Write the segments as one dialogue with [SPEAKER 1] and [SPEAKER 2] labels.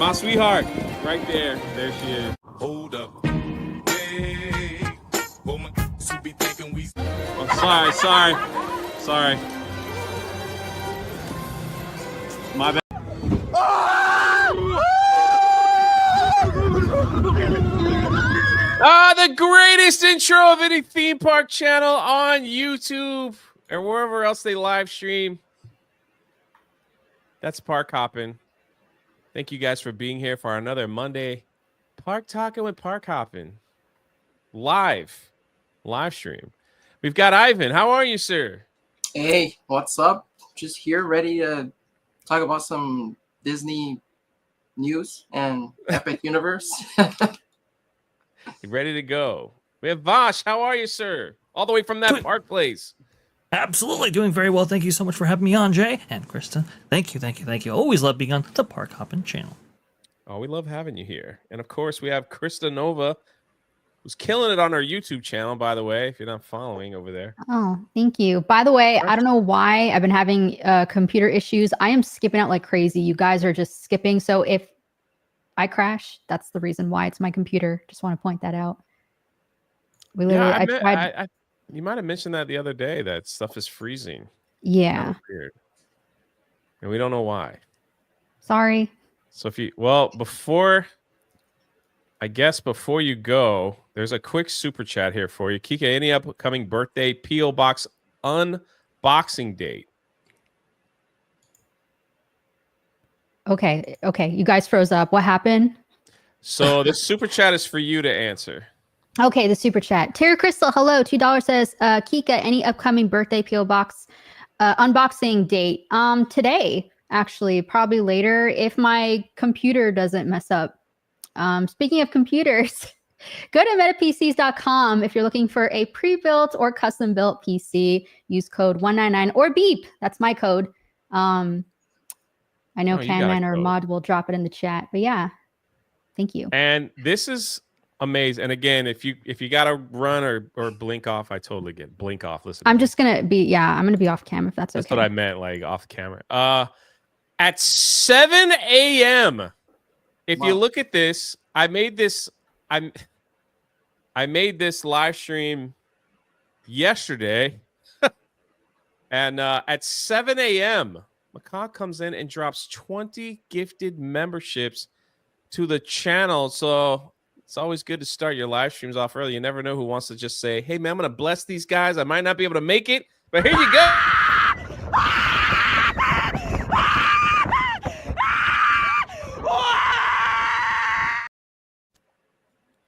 [SPEAKER 1] My sweetheart. Right there. There she is.
[SPEAKER 2] Hold up. Hey. Oh, my who be thinking we...
[SPEAKER 1] Oh, sorry. My bad. The greatest intro of any theme park channel on YouTube or wherever else they live stream. That's Park Hoppin'. Thank you guys for being here for another Monday Park Talking with Park Hoppin'. Live stream. We've got Ivan. How are you, sir?
[SPEAKER 3] Hey, what's up? Just here ready to talk about some Disney news and Epic Universe.
[SPEAKER 1] Ready to go. We have Vash. How are you, sir? All the way from that park place.
[SPEAKER 4] Absolutely, doing very well. Thank you so much for having me on, Jay and Krista. Thank you. Always love being on the Park Hoppin' channel.
[SPEAKER 1] Oh, we love having you here. And of course, we have Krista Nova, who's killing it on our YouTube channel, by the way, if you're not following over there.
[SPEAKER 5] Oh, thank you. By the way, I don't know why I've been having computer issues. I am skipping out like crazy. You guys are just skipping. So if I crash, that's the reason why. It's my computer. Just want to point that out. We literally,
[SPEAKER 1] you might have mentioned that the other day, that stuff is freezing.
[SPEAKER 5] Yeah.
[SPEAKER 1] Weird. And we don't know why.
[SPEAKER 5] Sorry.
[SPEAKER 1] So before you go, there's a quick super chat here for you. Kika, any upcoming birthday P.O. Box unboxing date?
[SPEAKER 5] Okay. You guys froze up. What happened?
[SPEAKER 1] So this super chat is for you to answer.
[SPEAKER 5] Okay, the super chat. Terry Crystal, hello. $2 says, Kika, any upcoming birthday P.O. Box unboxing date? Today, actually, probably later if my computer doesn't mess up. Speaking of computers, go to metapcs.com if you're looking for a pre-built or custom-built PC. Use code 199 or beep. That's my code. I know Canman or Mod will drop it in the chat, but yeah, thank you.
[SPEAKER 1] And this is amazing. And again, if you gotta run or blink off, I totally get blink off. Listen,
[SPEAKER 5] I'm gonna be off cam if that's okay.
[SPEAKER 1] That's what I meant, like off camera. At 7 a.m. If you look at this, I made this live stream yesterday, and at 7 a.m. Macaw comes in and drops 20 gifted memberships to the channel. So it's always good to start your live streams off early. You never know who wants to just say, hey, man, I'm going to bless these guys. I might not be able to make it, but here you go.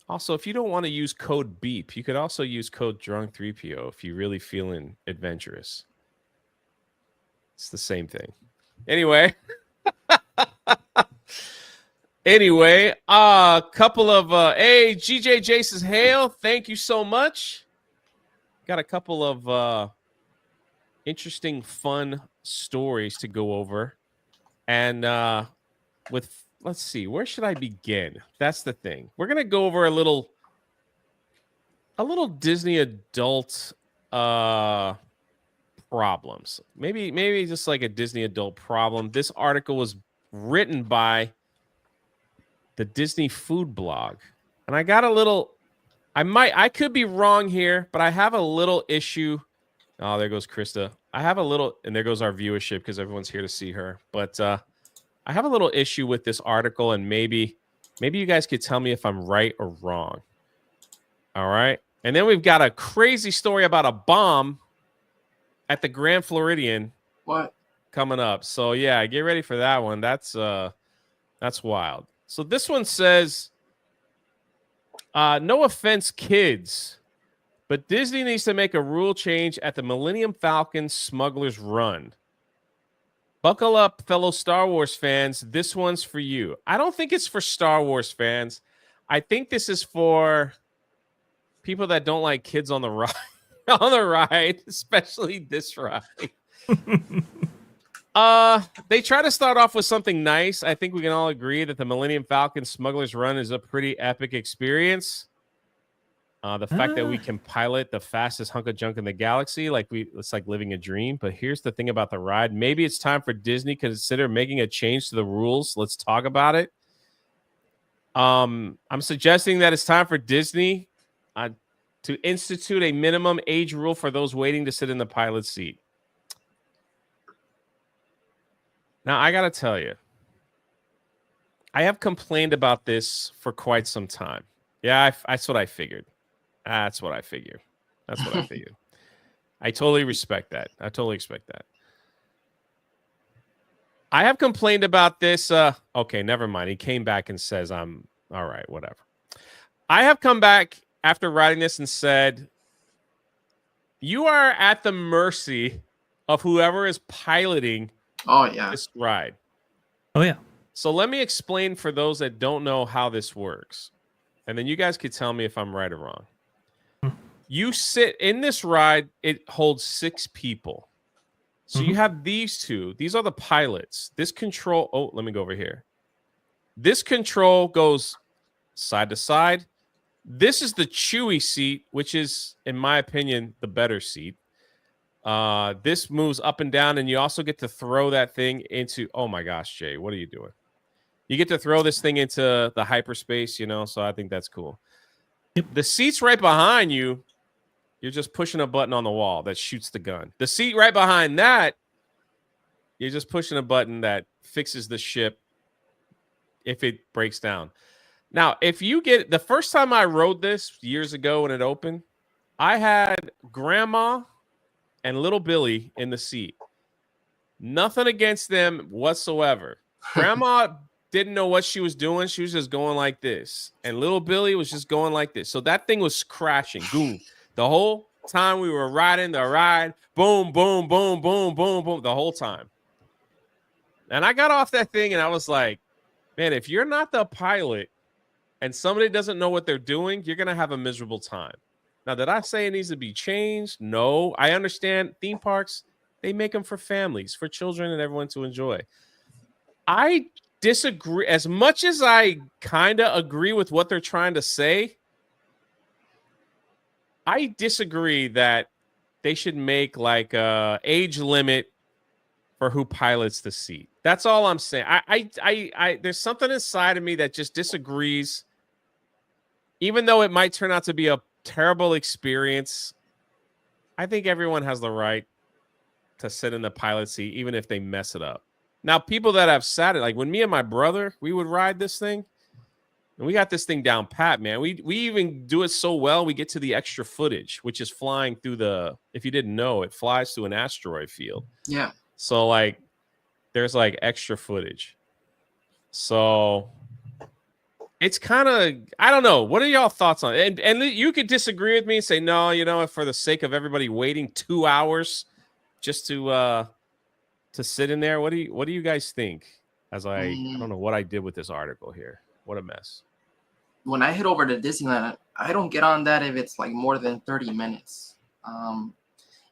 [SPEAKER 1] Also, if you don't want to use code BEEP, you could also use code DRUNK3PO if you're really feeling adventurous. It's the same thing. Anyway. A couple of hey, GJJ says hail. Thank you so much. Got a couple of interesting, fun stories to go over. And let's see, where should I begin? That's the thing. We're gonna go over a little Disney adult problems. Maybe just like a Disney adult problem. This article was written by the Disney Food Blog. And I got a little, I could be wrong here, but I have a little issue. Oh, there goes Krista. I have a little, and there goes our viewership because everyone's here to see her. But I have a little issue with this article, and maybe you guys could tell me if I'm right or wrong. All right. And then we've got a crazy story about a bomb at the Grand Floridian.
[SPEAKER 3] What?
[SPEAKER 1] Coming up. So yeah, get ready for that one. That's wild. So this one says, no offense, kids, but Disney needs to make a rule change at the Millennium Falcon Smuggler's Run. Buckle up, fellow Star Wars fans. This one's for you. I don't think it's for Star Wars fans. I think this is for people that don't like kids on the ride. On the ride, especially this ride. They try to start off with something nice. I think we can all agree that the Millennium Falcon Smuggler's Run is a pretty epic experience. The fact that we can pilot the fastest hunk of junk in the galaxy, it's like living a dream. But here's the thing about the ride. Maybe it's time for Disney to consider making a change to the rules. Let's talk about it. I'm suggesting that it's time for Disney to institute a minimum age rule for those waiting to sit in the pilot seat. Now, I got to tell you, I have complained about this for quite some time. Yeah, that's what I figured. That's what I figured. I totally respect that. I totally expect that. I have complained about this. Okay, never mind. He came back and says, I'm all right, whatever. I have come back after writing this and said, you are at the mercy of whoever is piloting this ride.
[SPEAKER 4] Oh, yeah.
[SPEAKER 1] So let me explain for those that don't know how this works. And then you guys could tell me if I'm right or wrong. You sit in this ride, it holds 6 people. So you have these two. These are the pilots. This control. Oh, let me go over here. This control goes side to side. This is the Chewy seat, which is, in my opinion, the better seat. This moves up and down, and you also get to throw that thing into. Oh my gosh, Jay, what are you doing? You get to throw this thing into the hyperspace, so I think that's cool.
[SPEAKER 4] Yep.
[SPEAKER 1] The seats right behind you, you're just pushing a button on the wall that shoots the gun. The seat right behind that, you're just pushing a button that fixes the ship if it breaks down. Now, if you get the first time I rode this years ago when it opened, I had Grandma and little Billy in the seat. Nothing against them whatsoever. Grandma didn't know what she was doing. She was just going like this. And little Billy was just going like this. So that thing was crashing. Boom. The whole time we were riding the ride. Boom, boom, boom, boom, boom, boom. The whole time. And I got off that thing and I was like, man, if you're not the pilot and somebody doesn't know what they're doing, you're going to have a miserable time. Now, did I say it needs to be changed? No. I understand theme parks, they make them for families, for children and everyone to enjoy. I disagree. As much as I kind of agree with what they're trying to say, I disagree that they should make like a age limit for who pilots the seat. That's all I'm saying. I there's something inside of me that just disagrees, even though it might turn out to be a terrible experience. I think everyone has the right to sit in the pilot seat, even if they mess it up. Now, people that have sat it, like when me and my brother, we would ride this thing, and we got this thing down pat, man. We even do it so well, we get to the extra footage, which is flying through the, if you didn't know, it flies through an asteroid field.
[SPEAKER 3] Yeah.
[SPEAKER 1] So, like, there's, like, extra footage. So, it's kind of, I don't know. What are y'all thoughts on it? And you could disagree with me and say, no, for the sake of everybody waiting 2 hours just to sit in there. What do you guys think? As I don't know what I did with this article here. What a mess.
[SPEAKER 3] When I head over to Disneyland, I don't get on that if it's like more than 30 minutes.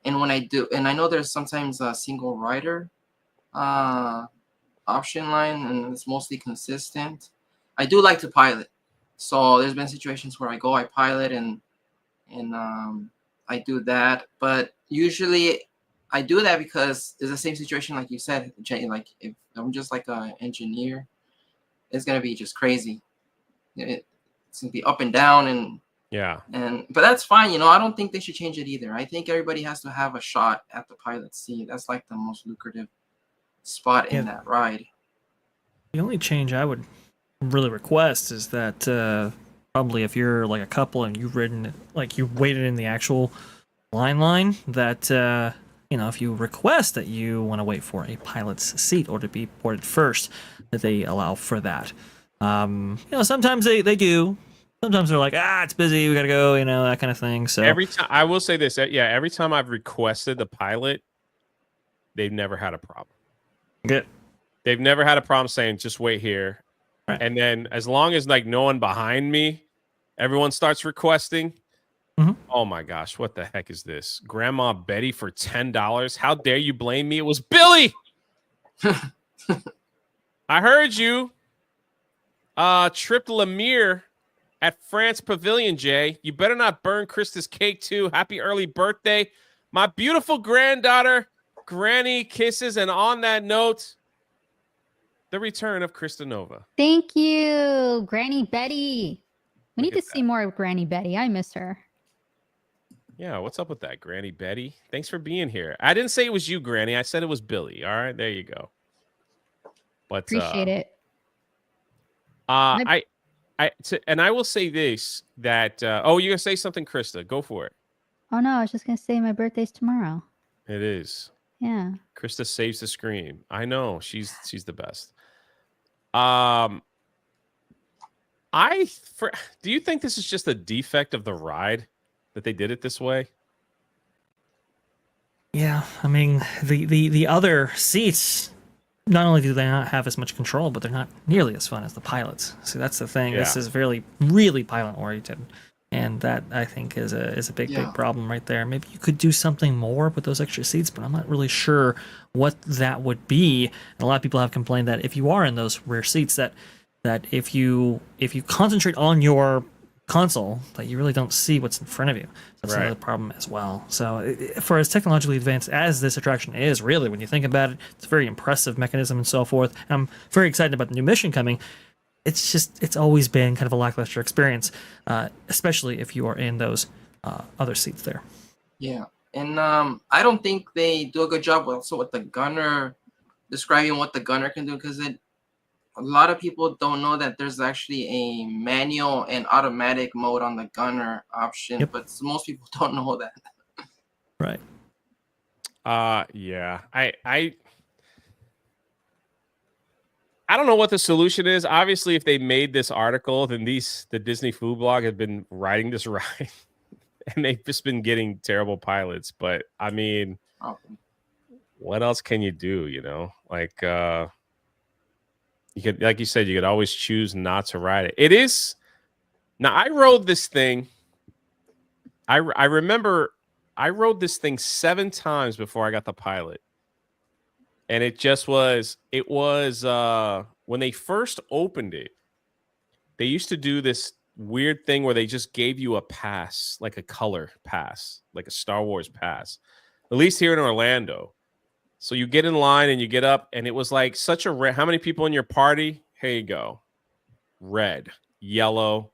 [SPEAKER 3] And when I do, and I know there's sometimes a single rider option line, and it's mostly consistent. I do like to pilot. So there's been situations where I pilot and I do that. But usually I do that because it's the same situation like you said, Jay. Like if I'm just like an engineer, it's gonna be just crazy. It's gonna be up and down and but that's fine. I don't think they should change it either. I think everybody has to have a shot at the pilot seat. That's like the most lucrative spot in that ride.
[SPEAKER 4] The only change I would really request is that probably if you're like a couple and you've ridden, like you waited in the actual line, that if you request that you want to wait for a pilot's seat or to be boarded first, that they allow for that. Sometimes they do. Sometimes they're like, it's busy, we gotta go, that kind of thing. So
[SPEAKER 1] every time, I will say this, every time I've requested the pilot, they've never had a problem.
[SPEAKER 4] Good.
[SPEAKER 1] They've never had a problem saying, just wait here.
[SPEAKER 4] Right.
[SPEAKER 1] And then as long as like no one behind me, everyone starts requesting.
[SPEAKER 4] Mm-hmm.
[SPEAKER 1] Oh my gosh, what the heck is this? Grandma Betty for $10. How dare you blame me? It was Billy. I heard you. Trip Lemire at France Pavilion, Jay. You better not burn Krista's cake too. Happy early birthday. My beautiful granddaughter, Granny kisses. And on that note, the return of Krista Nova.
[SPEAKER 5] Thank you, Granny Betty. We
[SPEAKER 1] Look
[SPEAKER 5] need to
[SPEAKER 1] at
[SPEAKER 5] see more of Granny Betty. I miss her.
[SPEAKER 1] Yeah, what's up with that, Granny Betty? Thanks for being here. I didn't say it was you, Granny. I said it was Billy. All right, there you go. But
[SPEAKER 5] Appreciate it.
[SPEAKER 1] and I will say this that oh, you're gonna say something, Krista? Go for it.
[SPEAKER 5] Oh no, I was just gonna say my birthday's tomorrow.
[SPEAKER 1] It is.
[SPEAKER 5] Yeah.
[SPEAKER 1] Krista saves the screen. I know she's the best. Do you think this is just a defect of the ride that they did it this way?
[SPEAKER 4] Yeah, I mean the other seats. Not only do they not have as much control, but they're not nearly as fun as the pilots. See, that's the thing.
[SPEAKER 1] Yeah.
[SPEAKER 4] This is really pilot oriented, and that I think is a big problem right there. Maybe you could do something more with those extra seats, but I'm not really sure what that would be. And a lot of people have complained that if you are in those rear seats, that if you concentrate on your console, that you really don't see what's in front of you. That's
[SPEAKER 1] Right.
[SPEAKER 4] another problem as well. So for as technologically advanced as this attraction is, really, when you think about it, it's a very impressive mechanism and so forth. And I'm very excited about the new mission coming. It's always been kind of a lackluster experience, especially if you are in those other seats there.
[SPEAKER 3] Yeah, and I don't think they do a good job also with the gunner, describing what the gunner can do, because a lot of people don't know that there's actually a manual and automatic mode on the gunner option,
[SPEAKER 4] Yep.
[SPEAKER 3] but most people don't know that.
[SPEAKER 4] Right.
[SPEAKER 1] Yeah. I don't know what the solution is. Obviously, if they made this article, then the Disney Food Blog had been riding this ride and they've just been getting terrible pilots. But I mean, what else can you do? You know, like you could, like you said, you could always choose not to ride it. It is now. I rode this thing. I remember I rode this thing 7 times before I got the pilot. And it was when they first opened it, they used to do this weird thing where they just gave you a pass, like a color pass, like a Star Wars pass, at least here in Orlando. So you get in line and you get up, and it was like such a how many people in your party? Here you go. Red, yellow,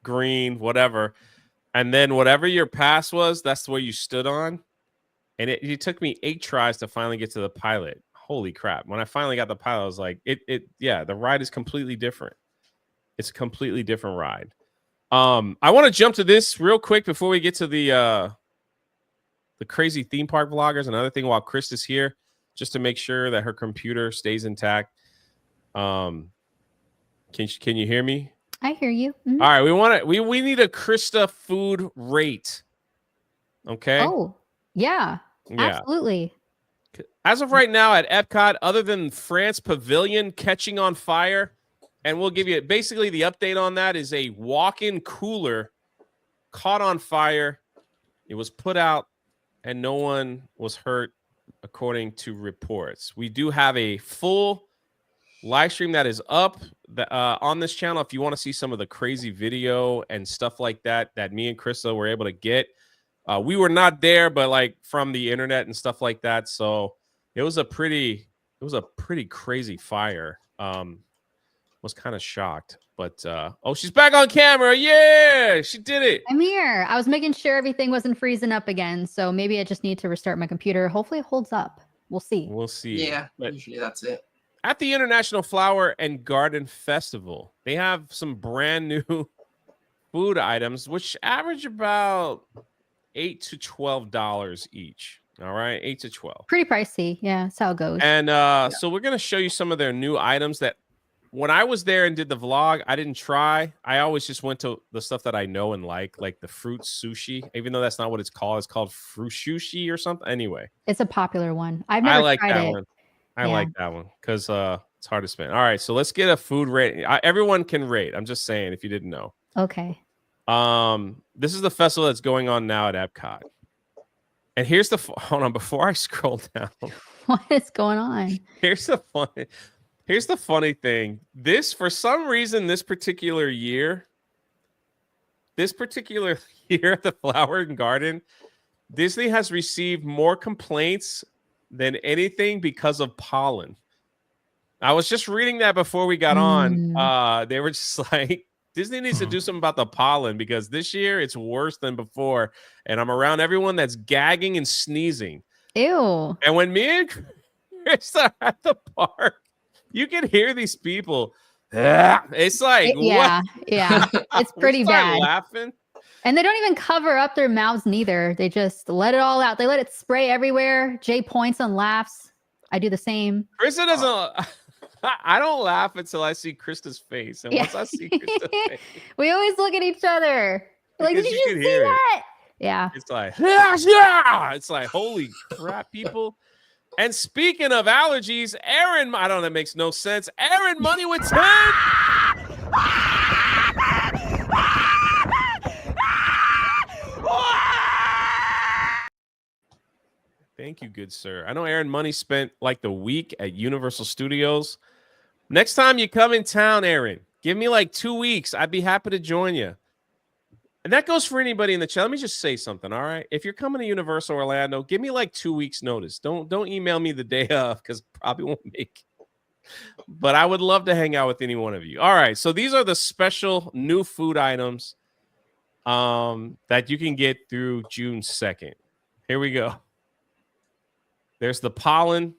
[SPEAKER 1] green, whatever. And then whatever your pass was, that's where you stood on. And it took me 8 tries to finally get to the pilot. Holy crap. When I finally got the pilot, I was like, the ride is completely different. It's a completely different ride. I want to jump to this real quick before we get to the crazy theme park vloggers. Another thing while Chris is here, just to make sure that her computer stays intact. Can you hear me?
[SPEAKER 5] I hear you. Mhm.
[SPEAKER 1] All right, we need a Krista food rate. Okay.
[SPEAKER 5] Oh, yeah, absolutely.
[SPEAKER 1] As of right now at Epcot, other than France Pavilion catching on fire, and we'll give you basically the update on that is a walk-in cooler caught on fire. It was put out and no one was hurt according to reports. We do have a full live stream that is up on this channel if you want to see some of the crazy video and stuff like that me and Krista were able to get. We were not there, but like from the internet and stuff like that. So it was a pretty crazy fire. Was kind of shocked, but oh, she's back on camera. Yeah, she did it.
[SPEAKER 5] I'm here. I was making sure everything wasn't freezing up again, so maybe I just need to restart my computer. Hopefully it holds up. We'll see.
[SPEAKER 1] We'll see.
[SPEAKER 3] Yeah,
[SPEAKER 1] But
[SPEAKER 3] usually that's it.
[SPEAKER 1] at the International Flower and Garden Festival, they have some brand new food items, which average about $8 to $12 each. All right, 8 to 12.
[SPEAKER 5] Pretty pricey. Yeah, that's how it goes.
[SPEAKER 1] And so we're gonna show you some of their new items that when I was there and did the vlog, I didn't try. I always just went to the stuff that I know and like the fruit sushi, even though that's not what it's called. It's called fruit sushi or something. Anyway,
[SPEAKER 5] It's a popular one. I've never
[SPEAKER 1] like
[SPEAKER 5] tried
[SPEAKER 1] that
[SPEAKER 5] it.
[SPEAKER 1] one. I like that one because it's hard to spend. All right, so let's get a food rate. Everyone can rate. I'm just saying if you didn't know.
[SPEAKER 5] Okay.
[SPEAKER 1] This is the festival that's going on now at Epcot. And here's the hold on before I scroll down.
[SPEAKER 5] What is going on?
[SPEAKER 1] Here's the funny thing. This, for some reason, this particular year at the Flower and Garden, Disney has received more complaints than anything because of pollen. I was just reading that before we got on. They were just like, Disney needs to do something about the pollen because this year it's worse than before. And I'm around everyone that's gagging and sneezing.
[SPEAKER 5] Ew.
[SPEAKER 1] And when me and Chris are at the park, you can hear these people. It's like,
[SPEAKER 5] Yeah, yeah. It's pretty
[SPEAKER 1] we start
[SPEAKER 5] bad.
[SPEAKER 1] laughing.
[SPEAKER 5] And they don't even cover up their mouths neither. They just let it all out. They let it spray everywhere. Jay points and laughs. I do the same.
[SPEAKER 1] Krista doesn't. I don't laugh until I see Krista's face. And once I see Krista's face,
[SPEAKER 5] We always look at each other. Like, did
[SPEAKER 1] because
[SPEAKER 5] you
[SPEAKER 1] you
[SPEAKER 5] just
[SPEAKER 1] can
[SPEAKER 5] see
[SPEAKER 1] hear it.
[SPEAKER 5] that? Yeah.
[SPEAKER 1] It's like, yeah. It's like, holy crap, people. And speaking of allergies, Aaron, I don't know, that makes no sense. Aaron Money with 10. Thank you, good sir. I know Aaron Money spent like the week at Universal Studios. Next time you come in town, Aaron, give me like 2 weeks. I'd be happy to join you. And that goes for anybody in the chat. Let me just say something, all right? If you're coming to Universal Orlando, give me like 2 weeks notice. Don't email me the day of because probably won't make it. But I would love to hang out with any one of you. All right, so these are the special new food items that you can get through June 2nd. Here we go. There's the pollen.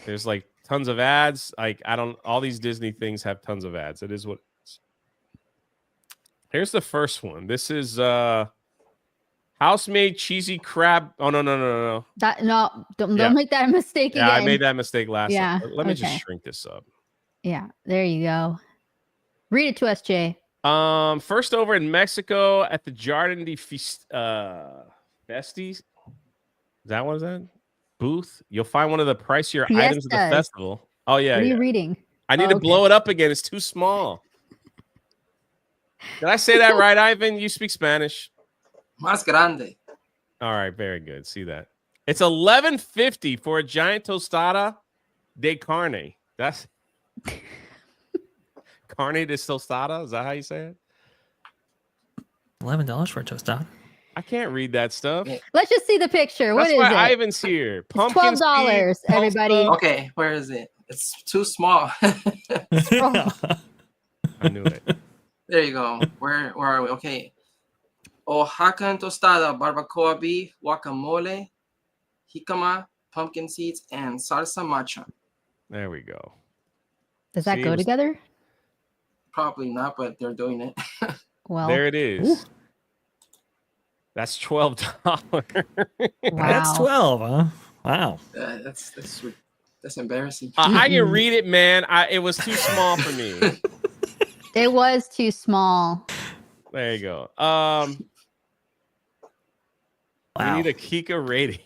[SPEAKER 1] There's like tons of ads. Like all these Disney things have tons of ads. It is what it is. Here's the first one. This is house-made cheesy crab. Oh no.
[SPEAKER 5] Don't make that mistake again.
[SPEAKER 1] Yeah, I made that mistake last time. Let me just
[SPEAKER 5] okay.
[SPEAKER 1] shrink this up.
[SPEAKER 5] Yeah, there you go. Read it to us, Jay.
[SPEAKER 1] First over in Mexico at the Jardin de Festies. Is that what is that? Booth. You'll find one of the pricier items of the festival. Oh yeah.
[SPEAKER 5] What are you reading?
[SPEAKER 1] I need to blow it up again. It's too small. Did I say that right, Ivan? You speak Spanish.
[SPEAKER 3] Más grande.
[SPEAKER 1] All right, very good. See that? It's $11.50 for a giant tostada de carne. That's carne de tostada. Is that how you say it?
[SPEAKER 4] $11 for a tostada.
[SPEAKER 1] I can't read that stuff.
[SPEAKER 5] Let's just see the picture. What
[SPEAKER 1] That's
[SPEAKER 5] is
[SPEAKER 1] why
[SPEAKER 5] it?
[SPEAKER 1] Ivan's here.
[SPEAKER 5] Pumpkin $12, everybody.
[SPEAKER 3] Okay, where is it? It's too small.
[SPEAKER 1] I knew it.
[SPEAKER 3] There you go. Where are we? Okay. Oaxaca and tostada, barbacoa beef, guacamole, jicama, pumpkin seeds, and salsa macha.
[SPEAKER 1] There we go.
[SPEAKER 5] Does that go together?
[SPEAKER 3] Probably not, but they're doing it.
[SPEAKER 5] Well,
[SPEAKER 1] there it is. Ooh. That's $12.
[SPEAKER 5] Wow.
[SPEAKER 4] That's 12, huh? Wow.
[SPEAKER 3] That's embarrassing.
[SPEAKER 1] I can read it, man. It was too small for me.
[SPEAKER 5] It was too small.
[SPEAKER 1] There you go.
[SPEAKER 4] Wow.
[SPEAKER 1] We need a Kika rating.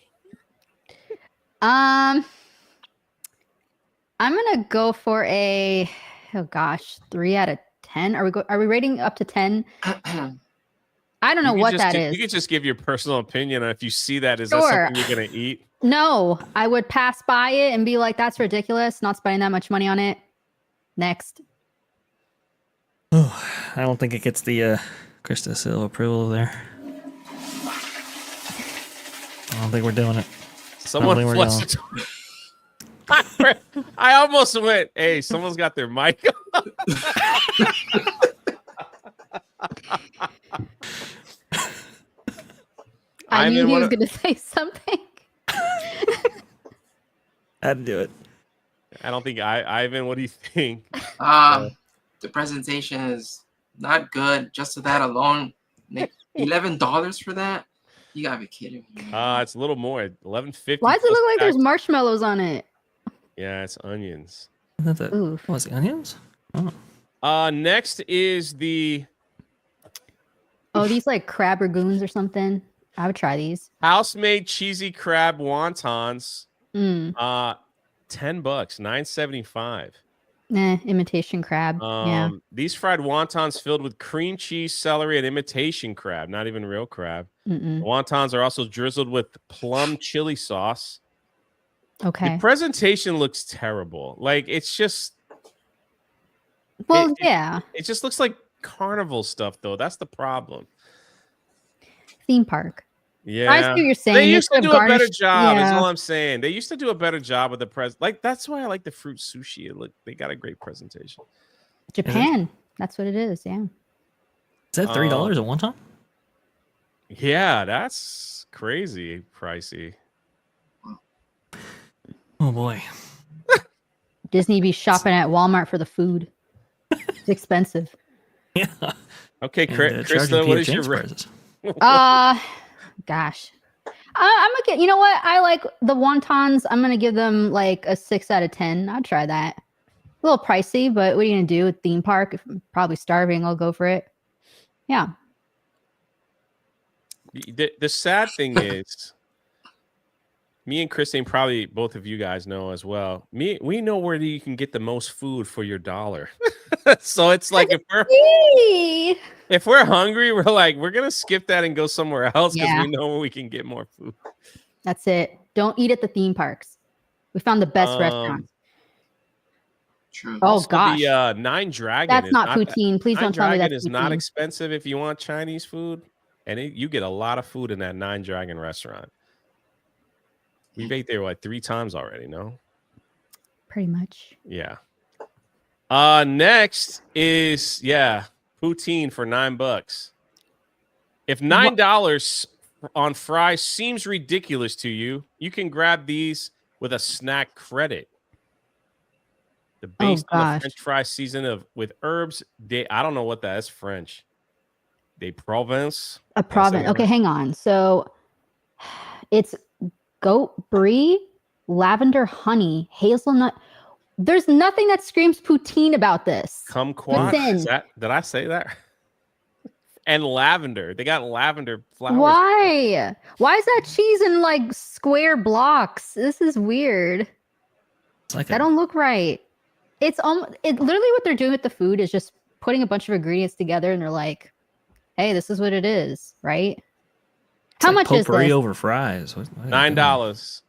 [SPEAKER 5] I'm gonna go for a 3 out of 10. Are we rating up to 10? I don't know what that is.
[SPEAKER 1] You could just give your personal opinion on if you see that. Is that something you're gonna eat?
[SPEAKER 5] No, I would pass by it and be like, "That's ridiculous. Not spending that much money on it." Next.
[SPEAKER 4] Oh, I don't think it gets the Krista seal approval there. I don't think we're doing it.
[SPEAKER 1] Someone flushed it. I almost went, hey, someone's got their mic on.
[SPEAKER 5] I knew he was going to say something.
[SPEAKER 4] I'd do it.
[SPEAKER 1] I don't think Ivan, what do you think?
[SPEAKER 3] The presentation is not good. Just for that alone, $11 for that? You gotta be kidding me.
[SPEAKER 1] It's a little more. $11.50.
[SPEAKER 5] Why does it look like there's marshmallows on it?
[SPEAKER 1] Yeah, it's onions.
[SPEAKER 4] What was the onions?
[SPEAKER 1] Oh. Next is the
[SPEAKER 5] these like crab ragoons or something. I would try these.
[SPEAKER 1] House-made cheesy crab wontons. $10, $9.75.
[SPEAKER 5] Imitation crab. Yeah.
[SPEAKER 1] These fried wontons filled with cream cheese, celery, and imitation crab, not even real crab. The wontons are also drizzled with plum chili sauce.
[SPEAKER 5] Okay.
[SPEAKER 1] The presentation looks terrible. Like it's just
[SPEAKER 5] it
[SPEAKER 1] just looks like carnival stuff though. That's the problem.
[SPEAKER 5] Theme park.
[SPEAKER 1] Yeah.
[SPEAKER 5] I see what you're saying.
[SPEAKER 1] They used to
[SPEAKER 5] could
[SPEAKER 1] do
[SPEAKER 5] have
[SPEAKER 1] a better
[SPEAKER 5] garnished-
[SPEAKER 1] job, is
[SPEAKER 5] yeah.
[SPEAKER 1] all I'm saying. They used to do a better job with the like that's why I like the fruit sushi. They got a great presentation.
[SPEAKER 5] Japan. That's what it is. Yeah.
[SPEAKER 4] Is that $3 at one time?
[SPEAKER 1] Yeah, that's crazy pricey.
[SPEAKER 4] Oh boy.
[SPEAKER 5] Disney be shopping at Walmart for the food. It's expensive.
[SPEAKER 4] Yeah.
[SPEAKER 1] Okay,
[SPEAKER 4] And, charging
[SPEAKER 1] Krista, what is your
[SPEAKER 4] James prices?
[SPEAKER 5] Gosh. I'm gonna get. You know what? I like the wontons. I'm gonna give them like a 6 out of 10. I'll try that. A little pricey, but what are you gonna do? At theme park, if I'm probably starving, I'll go for it. Yeah.
[SPEAKER 1] The sad thing is, me and Christine, probably both of you guys know as well. We know where you can get the most food for your dollar. So it's like if we're hungry, we're like we're gonna skip that and go somewhere else because we know where we can get more food.
[SPEAKER 5] That's it. Don't eat at the theme parks. We found the best restaurants.
[SPEAKER 3] True.
[SPEAKER 5] Oh
[SPEAKER 1] Also,
[SPEAKER 5] gosh,
[SPEAKER 1] the Nine Dragon.
[SPEAKER 5] that's
[SPEAKER 1] is
[SPEAKER 5] not poutine. Please
[SPEAKER 1] Nine
[SPEAKER 5] don't tell me
[SPEAKER 1] Dragon
[SPEAKER 5] that's
[SPEAKER 1] is not
[SPEAKER 5] poutine.
[SPEAKER 1] expensive if you want Chinese food, and you get a lot of food in that Nine Dragon restaurant. We've ate there like 3 times already. No,
[SPEAKER 5] Pretty much.
[SPEAKER 1] yeah. Next is poutine for $9. If $9 on fries seems ridiculous to you, you can grab these with a snack credit. The base on the French fry season with herbs. I don't know what that is. French. De Provence.
[SPEAKER 5] A Provence. Okay, hang on. So it's goat brie, lavender honey, hazelnut. There's nothing that screams poutine about this.
[SPEAKER 1] Kumquat. Did I say that? And lavender. They got lavender flowers.
[SPEAKER 5] Why? Why is that cheese in like square blocks? This is weird. That don't look right. It's literally what they're doing with the food is just putting a bunch of ingredients together and they're like, hey, this is what it is, right? How much is this?
[SPEAKER 4] Over fries.
[SPEAKER 1] $9.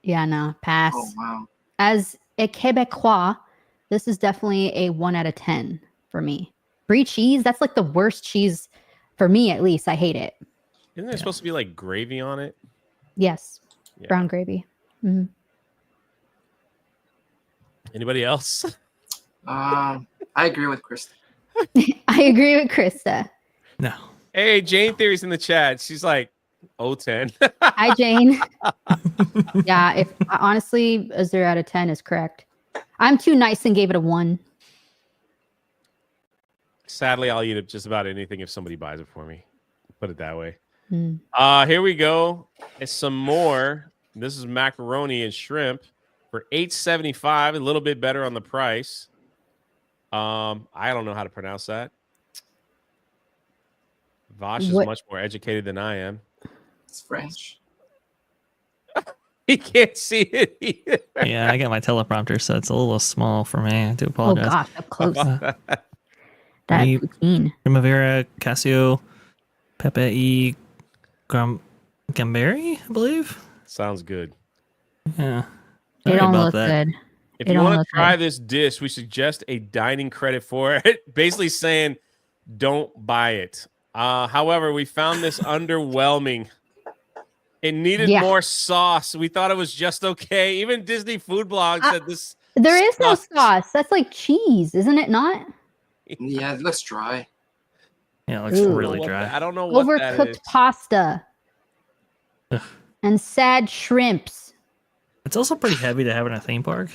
[SPEAKER 5] Yeah, no, pass.
[SPEAKER 3] Oh wow.
[SPEAKER 5] As a Quebecois, this is definitely a 1 out of 10 for me. Brie cheese, that's like the worst cheese for me, at least. I hate it.
[SPEAKER 1] Isn't there supposed to be like gravy on it?
[SPEAKER 5] Yes, brown gravy. Mm-hmm.
[SPEAKER 1] Anybody else?
[SPEAKER 3] I agree with Krista.
[SPEAKER 5] I agree with Krista.
[SPEAKER 4] No.
[SPEAKER 1] Hey, Jane Theory's in the chat. She's like, 0-10.
[SPEAKER 5] Hi, Jane. Yeah, if honestly, a 0 out of 10 is correct. I'm too nice and gave it a 1.
[SPEAKER 1] Sadly, I'll eat just about anything if somebody buys it for me. Put it that way.
[SPEAKER 5] Mm.
[SPEAKER 1] Here we go. It's some more. This is macaroni and shrimp for $8.75. A little bit better on the price. I don't know how to pronounce that. Vosh is much more educated than I am.
[SPEAKER 3] It's French.
[SPEAKER 1] He can't see it either.
[SPEAKER 4] Yeah, I got my teleprompter, so it's a little small for me. I do apologize.
[SPEAKER 5] Oh gosh, up close. That
[SPEAKER 4] Me-
[SPEAKER 5] poutine.
[SPEAKER 4] Primavera, Casio, Pepe e Gamberi, I believe.
[SPEAKER 1] Sounds good.
[SPEAKER 4] Yeah.
[SPEAKER 5] It
[SPEAKER 4] Sorry
[SPEAKER 5] don't
[SPEAKER 4] about
[SPEAKER 5] look
[SPEAKER 4] that.
[SPEAKER 5] good.
[SPEAKER 1] If
[SPEAKER 5] It
[SPEAKER 1] you
[SPEAKER 5] don't
[SPEAKER 1] want to
[SPEAKER 5] look
[SPEAKER 1] try
[SPEAKER 5] good.
[SPEAKER 1] this dish, we suggest a dining credit for it. Basically saying, don't buy it. However, we found this underwhelming. It needed more sauce. We thought it was just okay. Even Disney Food Blog said this.
[SPEAKER 5] There is no sauce. That's like cheese, isn't it not?
[SPEAKER 3] Yeah, it looks dry.
[SPEAKER 4] Yeah, it looks really dry.
[SPEAKER 1] I don't know what that is.
[SPEAKER 5] Overcooked pasta and sad shrimps.
[SPEAKER 4] It's also pretty heavy to have in a theme park.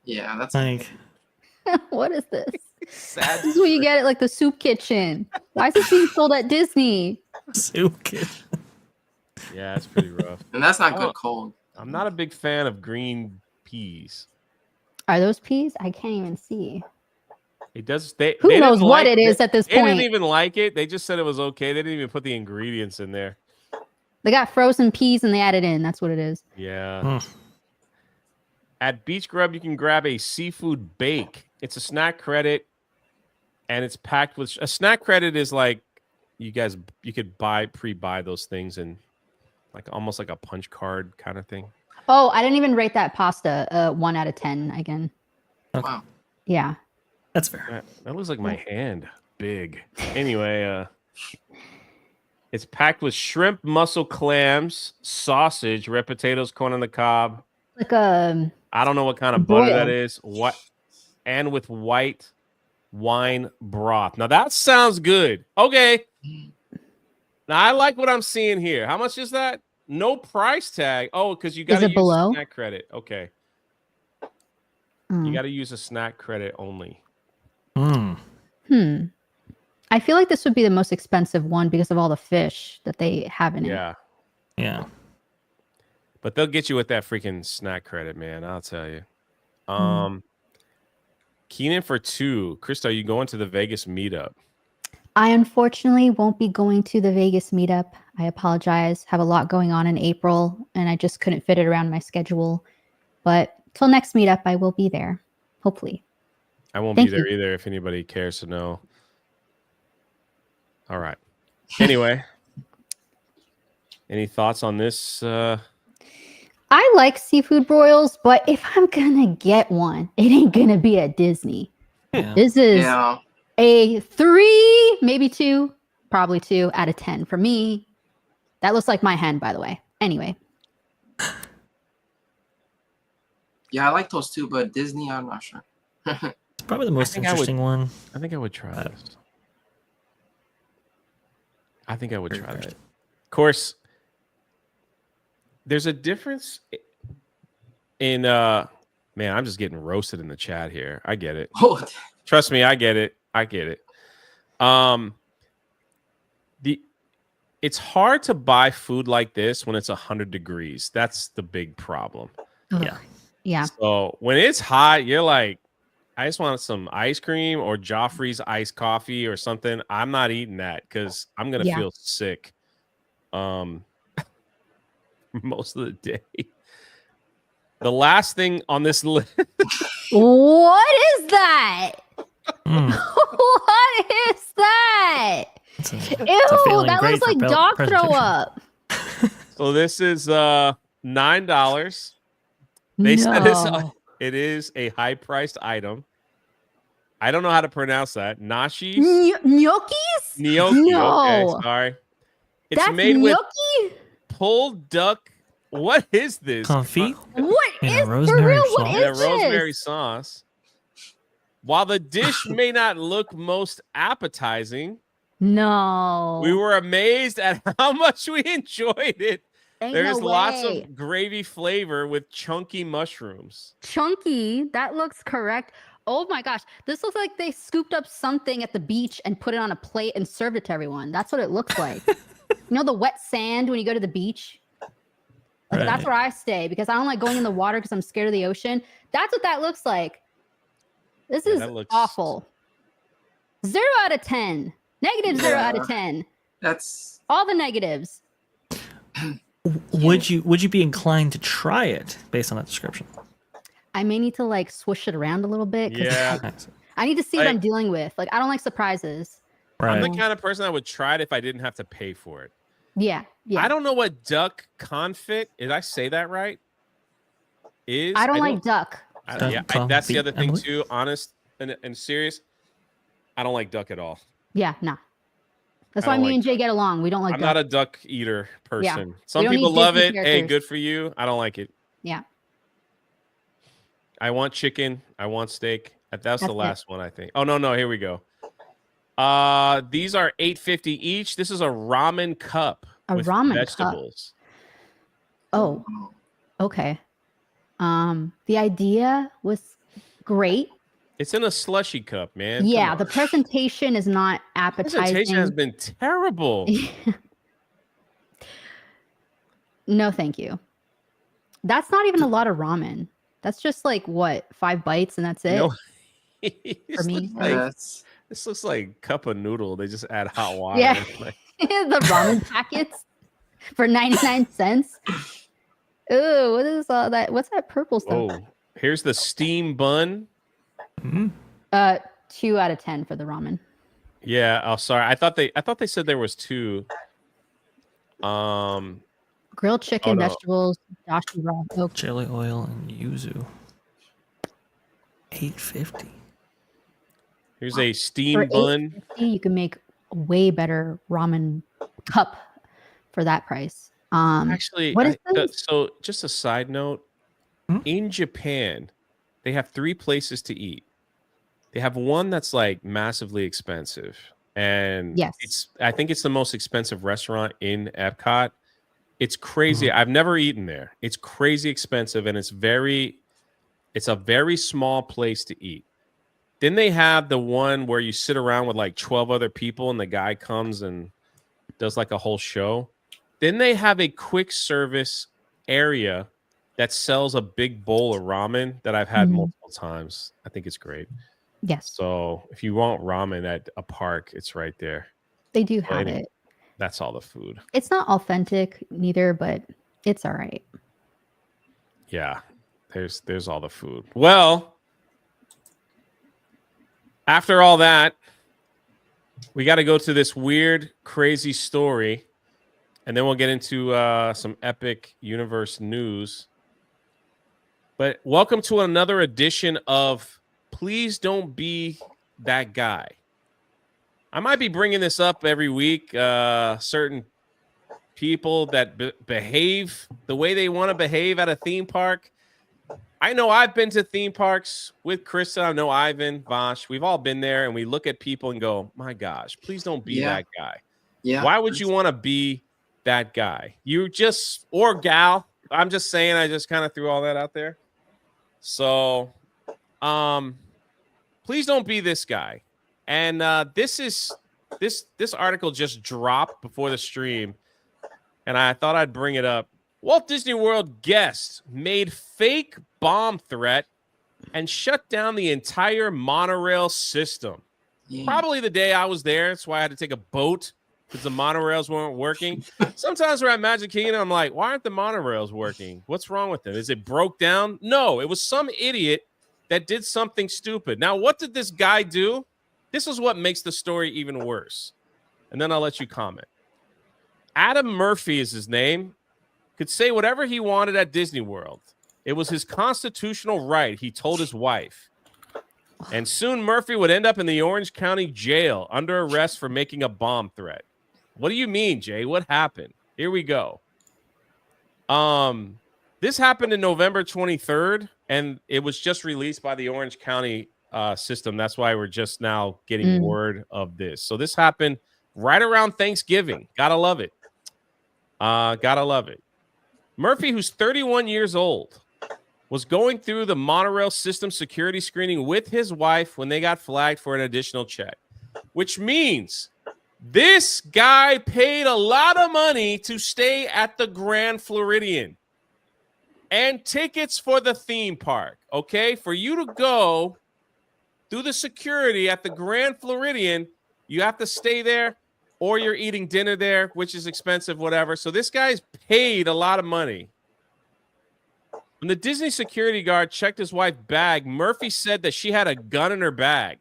[SPEAKER 3] Yeah, that's
[SPEAKER 4] Like,
[SPEAKER 5] What is this?
[SPEAKER 1] Sad.
[SPEAKER 5] This is what you get at like the soup kitchen. Why is this being sold at Disney?
[SPEAKER 4] soup kit.
[SPEAKER 1] Yeah, it's pretty rough.
[SPEAKER 3] and that's not good cold.
[SPEAKER 1] I'm not a big fan of green peas.
[SPEAKER 5] Are those peas? I can't even see.
[SPEAKER 1] It does.
[SPEAKER 5] Who
[SPEAKER 1] they
[SPEAKER 5] knows
[SPEAKER 1] didn't
[SPEAKER 5] what
[SPEAKER 1] like
[SPEAKER 5] it is at this
[SPEAKER 1] They
[SPEAKER 5] point?
[SPEAKER 1] didn't even like it. They just said it was okay. They didn't even put the ingredients in there.
[SPEAKER 5] They got frozen peas and they added in. That's what it is.
[SPEAKER 1] Yeah. At Beach Grub, you can grab a seafood bake. It's a snack credit, and it's packed with a snack credit is like you could pre-buy those things and like almost like a punch card kind of thing.
[SPEAKER 5] Oh, I didn't even rate that pasta 1 out of 10 again.
[SPEAKER 4] Okay.
[SPEAKER 3] Wow.
[SPEAKER 5] Yeah.
[SPEAKER 4] That's fair.
[SPEAKER 1] That looks like my hand. Big. Anyway, It's packed with shrimp, mussel, clams, sausage, red potatoes, corn on the cob.
[SPEAKER 5] Like a
[SPEAKER 1] I don't know what kind of butter that
[SPEAKER 5] boiled.
[SPEAKER 1] is. What? And with white wine broth. Now that sounds good. Okay. Now I like what I'm seeing here. How much is that? No price tag. Oh, because you got to
[SPEAKER 5] it
[SPEAKER 1] use
[SPEAKER 5] below?
[SPEAKER 1] snack credit. Okay. You got to use a snack credit only.
[SPEAKER 5] I feel like this would be the most expensive one because of all the fish that they have in it.
[SPEAKER 1] Yeah.
[SPEAKER 4] Yeah.
[SPEAKER 1] But they'll get you with that freaking snack credit, man. I'll tell you. Keenan for 2. Krista, are you going to the Vegas meetup?
[SPEAKER 5] I unfortunately won't be going to the Vegas meetup. I apologize. Have a lot going on in April, and I just couldn't fit it around my schedule. But till next meetup, I will be there. Hopefully.
[SPEAKER 1] I won't
[SPEAKER 5] Thank
[SPEAKER 1] be there
[SPEAKER 5] you.
[SPEAKER 1] either if anybody cares to know. All right. Anyway, any thoughts on this?
[SPEAKER 5] I like seafood broils, but if I'm gonna get one, it ain't gonna be at Disney.
[SPEAKER 4] Yeah.
[SPEAKER 5] This is
[SPEAKER 3] Yeah.
[SPEAKER 5] a 3, maybe 2, probably 2 out of 10 for me. That looks like my hand, by the way. Anyway,
[SPEAKER 3] Yeah, I like those too, but Disney, I'm not sure.
[SPEAKER 4] It's probably the most
[SPEAKER 1] think I would-
[SPEAKER 4] interesting one.
[SPEAKER 1] I think I would try this. I think I would try that. Of course, there's a difference in man, I'm just getting roasted in the chat here. I get it.
[SPEAKER 3] Oh,
[SPEAKER 1] Trust me, I get it. I get it. It's hard to buy food like this when it's 100 degrees. That's the big problem.
[SPEAKER 4] Yeah.
[SPEAKER 5] yeah.
[SPEAKER 1] So when it's hot, you're like, I just want some ice cream or Joffrey's iced coffee or something. I'm not eating that because I'm gonna
[SPEAKER 5] Yeah.
[SPEAKER 1] feel sick most of the day. The last thing on this list.
[SPEAKER 5] What is that?
[SPEAKER 4] Mm.
[SPEAKER 5] What is that?
[SPEAKER 4] It's a
[SPEAKER 5] Ew,
[SPEAKER 4] failing
[SPEAKER 5] that
[SPEAKER 4] grade
[SPEAKER 5] looks
[SPEAKER 4] for
[SPEAKER 5] like dog throw
[SPEAKER 4] presentation.
[SPEAKER 5] up.
[SPEAKER 1] So this is $9. They said
[SPEAKER 5] No.
[SPEAKER 1] it is a high priced item. I don't know how to pronounce that. Nashis?
[SPEAKER 5] Gnocchis?
[SPEAKER 1] Gnocchi.
[SPEAKER 5] No.
[SPEAKER 1] Okay, sorry. It's
[SPEAKER 5] That's
[SPEAKER 1] made with
[SPEAKER 5] gnocchi?
[SPEAKER 1] pulled duck. What is this?
[SPEAKER 4] Confit.
[SPEAKER 5] What
[SPEAKER 4] In a
[SPEAKER 5] is for
[SPEAKER 4] rosemary
[SPEAKER 5] real? What
[SPEAKER 4] sauce.
[SPEAKER 5] is
[SPEAKER 1] And a rosemary
[SPEAKER 5] this?
[SPEAKER 1] sauce. While the dish may not look most appetizing,
[SPEAKER 5] No.
[SPEAKER 1] we were amazed at how much we enjoyed it.
[SPEAKER 5] Ain't
[SPEAKER 1] There's
[SPEAKER 5] no
[SPEAKER 1] lots
[SPEAKER 5] way.
[SPEAKER 1] of gravy flavor with chunky mushrooms.
[SPEAKER 5] Chunky. That looks correct. Oh my gosh. This looks like they scooped up something at the beach and put it on a plate and served it to everyone. That's what it looks like. You know the wet sand when you go to the beach? Like,
[SPEAKER 4] Right.
[SPEAKER 5] that's where I stay because I don't like going in the water because I'm scared of the ocean. That's what that looks like. This
[SPEAKER 1] Yeah,
[SPEAKER 5] is
[SPEAKER 1] that looks-
[SPEAKER 5] awful. 0 out of 10. Negative 0 out of 10.
[SPEAKER 3] that's
[SPEAKER 5] All the negatives.
[SPEAKER 4] Would you be inclined to try it based on that description?
[SPEAKER 5] I may need to like swoosh it around a little bit. 'Cause
[SPEAKER 1] Yeah.
[SPEAKER 5] I need to see what
[SPEAKER 1] Like-
[SPEAKER 5] I'm dealing with. Like, I don't like surprises.
[SPEAKER 1] I'm
[SPEAKER 4] Right.
[SPEAKER 1] the kind of person that would try it if I didn't have to pay for it.
[SPEAKER 5] Yeah. Yeah.
[SPEAKER 1] I don't know what duck confit. Did I say that right? Is
[SPEAKER 5] I don't like duck.
[SPEAKER 1] that's the other thing
[SPEAKER 4] Emily?
[SPEAKER 1] too. Honest and serious. I don't like duck at all.
[SPEAKER 5] Yeah, no. That's
[SPEAKER 1] I
[SPEAKER 5] why
[SPEAKER 1] don't
[SPEAKER 5] me
[SPEAKER 1] like
[SPEAKER 5] and Jay get along. We don't like
[SPEAKER 1] I'm
[SPEAKER 5] duck.
[SPEAKER 1] not a duck eater person. Some
[SPEAKER 5] don't
[SPEAKER 1] people
[SPEAKER 5] need
[SPEAKER 1] love
[SPEAKER 5] Disney
[SPEAKER 1] it. Hey,
[SPEAKER 5] characters.
[SPEAKER 1] good for you. I don't like it.
[SPEAKER 5] Yeah.
[SPEAKER 1] I want chicken. I want steak. That's
[SPEAKER 5] That's
[SPEAKER 1] the
[SPEAKER 5] it.
[SPEAKER 1] last one, I think. Oh no, here we go. These are $8.50 each. This is a ramen cup
[SPEAKER 5] A
[SPEAKER 1] with
[SPEAKER 5] ramen cup.
[SPEAKER 1] vegetables.
[SPEAKER 5] Oh, okay. The idea was great.
[SPEAKER 1] It's in a slushy cup, man.
[SPEAKER 5] Yeah,
[SPEAKER 1] Come
[SPEAKER 5] the
[SPEAKER 1] on.
[SPEAKER 5] presentation is not appetizing.
[SPEAKER 1] presentation has been terrible.
[SPEAKER 5] No, thank you. That's not even a lot of ramen. That's just like what, 5 bites and that's it.
[SPEAKER 1] No.
[SPEAKER 5] For me.
[SPEAKER 3] that's
[SPEAKER 1] This looks like cup of noodle. They just add hot water.
[SPEAKER 5] Yeah.
[SPEAKER 1] It's like-
[SPEAKER 5] The ramen packets for 99 cents. Ooh, what is all that? What's that purple stuff?
[SPEAKER 1] oh, here's the steam bun.
[SPEAKER 5] 2 out of 10 for the ramen.
[SPEAKER 1] Yeah. Oh, sorry. I thought they said there was 2.
[SPEAKER 5] Grilled chicken,
[SPEAKER 1] no.
[SPEAKER 5] vegetables, dashi raw. Oh,
[SPEAKER 4] Chili oil and yuzu. $8.50.
[SPEAKER 1] Here's a
[SPEAKER 5] for
[SPEAKER 1] steam bun.
[SPEAKER 5] $8.50, you can make way better ramen cup for that price.
[SPEAKER 1] Actually,
[SPEAKER 5] what is this?
[SPEAKER 1] so just a side note.
[SPEAKER 4] Hmm?
[SPEAKER 1] In Japan, they have 3 places to eat. They have one that's like massively expensive, and
[SPEAKER 5] Yes.
[SPEAKER 1] I think it's the most expensive restaurant in Epcot. It's crazy.
[SPEAKER 4] Mhm.
[SPEAKER 1] I've never eaten there. It's crazy expensive, and it's a very small place to eat. Then they have the one where you sit around with like 12 other people, and the guy comes and does like a whole show. Then they have a quick service area that sells a big bowl of ramen that I've had
[SPEAKER 5] Mhm.
[SPEAKER 1] multiple times. I think it's great.
[SPEAKER 5] Yes,
[SPEAKER 1] So if you want ramen at a park, it's right there.
[SPEAKER 5] they do
[SPEAKER 1] So
[SPEAKER 5] have
[SPEAKER 1] anyway,
[SPEAKER 5] it.
[SPEAKER 1] that's all the food.
[SPEAKER 5] It's not authentic neither, but it's all right.
[SPEAKER 1] Yeah, there's all the food. Well, after all that, we got to go to this weird, crazy story, and then we'll get into some epic universe news. But welcome to another edition of Please Don't Be That Guy. I might be bringing this up every week. Certain people that behave the way they want to behave at a theme park. I know I've been to theme parks with Krista. I know Ivan, Vash. We've all been there, and we look at people and go, my gosh, please don't be that guy.
[SPEAKER 3] Yeah.
[SPEAKER 1] Why would you want to be that guy? You just, or gal. I'm just saying, I just kind of threw all that out there. So, please don't be this guy. And this article just dropped before the stream, and I thought I'd bring it up. Walt Disney World guest made fake bomb threat and shut down the entire monorail system.
[SPEAKER 3] Yeah.
[SPEAKER 1] Probably the day I was there. That's why I had to take a boat because the monorails weren't working. Sometimes we're at Magic Kingdom, I'm like, why aren't the monorails working? What's wrong with them? Is it broke down? No, it was some idiot that did something stupid. Now, what did this guy do? This is what makes the story even worse. And then I'll let you comment. Adam Murphy is his name. Could say whatever he wanted at Disney World. It was his constitutional right, he told his wife. And soon Murphy would end up in the Orange County jail under arrest for making a bomb threat. What do you mean, Jay? What happened? Here we go. This happened in November 23rd, and it was just released by the Orange County system. That's why we're just now getting word of this. So this happened right around Thanksgiving. Gotta love it. Gotta love it. Murphy, who's 31 years old, was going through the monorail system security screening with his wife when they got flagged for an additional check, which means this guy paid a lot of money to stay at the Grand Floridian and tickets for the theme park. Okay, for you to go through the security at the Grand Floridian, you have to stay there, or you're eating dinner there, which is expensive, whatever. So this guy's paid a lot of money. When the Disney security guard checked his wife's bag, Murphy said that she had a gun in her bag.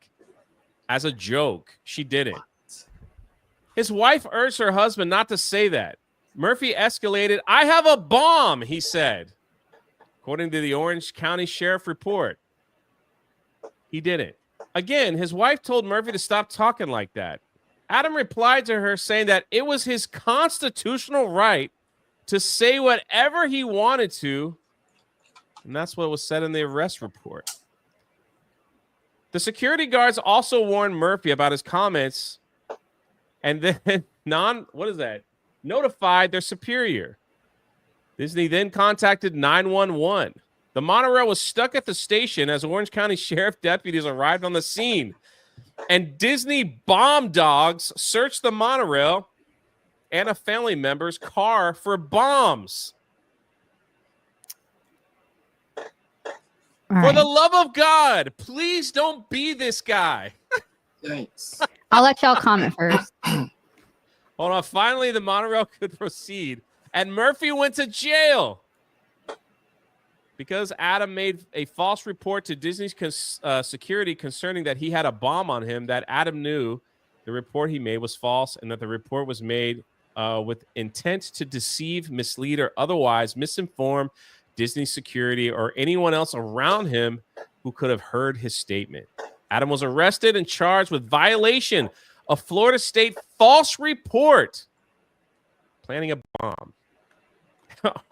[SPEAKER 1] As a joke, she didn't. His wife urged her husband not to say that. Murphy escalated, "I have a bomb," he said, according to the Orange County Sheriff report. He didn't. Again, his wife told Murphy to stop talking like that. Adam replied to her saying that it was his constitutional right to say whatever he wanted to, and that's what was said in the arrest report. The security guards also warned Murphy about his comments and then notified their superior. Disney then contacted 911. The monorail was stuck at the station as Orange County Sheriff deputies arrived on the scene. And Disney bomb dogs searched the monorail and a family member's car for bombs. For the love of God, please don't be this guy.
[SPEAKER 3] Yikes.
[SPEAKER 5] I'll let y'all comment first.
[SPEAKER 1] Hold on. Finally, the monorail could proceed. And Murphy went to jail because Adam made a false report to Disney's security concerning that he had a bomb on him that Adam knew the report he made was false and that the report was made with intent to deceive, mislead, or otherwise misinform Disney security or anyone else around him who could have heard his statement. Adam was arrested and charged with violation of Florida State false report planning a bomb,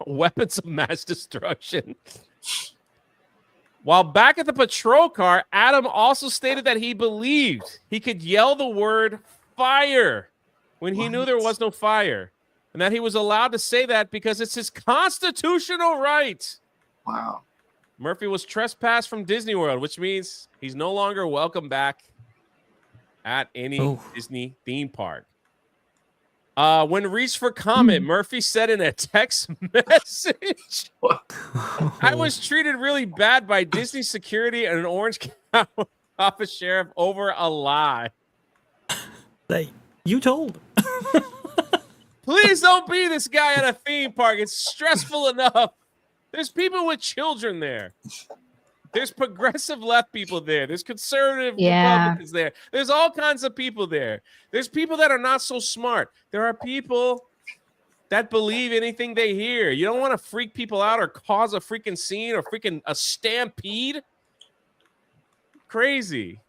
[SPEAKER 1] weapons of mass destruction. While back at the patrol car, Adam also stated that he believed he could yell the word fire when he knew there was no fire, and that he was allowed to say that because it's his constitutional right.
[SPEAKER 3] Wow.
[SPEAKER 1] Murphy was trespassed from Disney World, which means he's no longer welcome back at any Disney theme park. When reached for comment, Murphy said in a text message, I was treated really bad by Disney security and an Orange County office sheriff over a lie.
[SPEAKER 4] You told.
[SPEAKER 1] Please don't be this guy at a theme park. It's stressful enough. There's people with children there. There's progressive left people there. There's conservative Republicans there. There's all kinds of people there. There's people that are not so smart. There are people that believe anything they hear. You don't want to freak people out or cause a freaking scene or freaking a stampede. Crazy.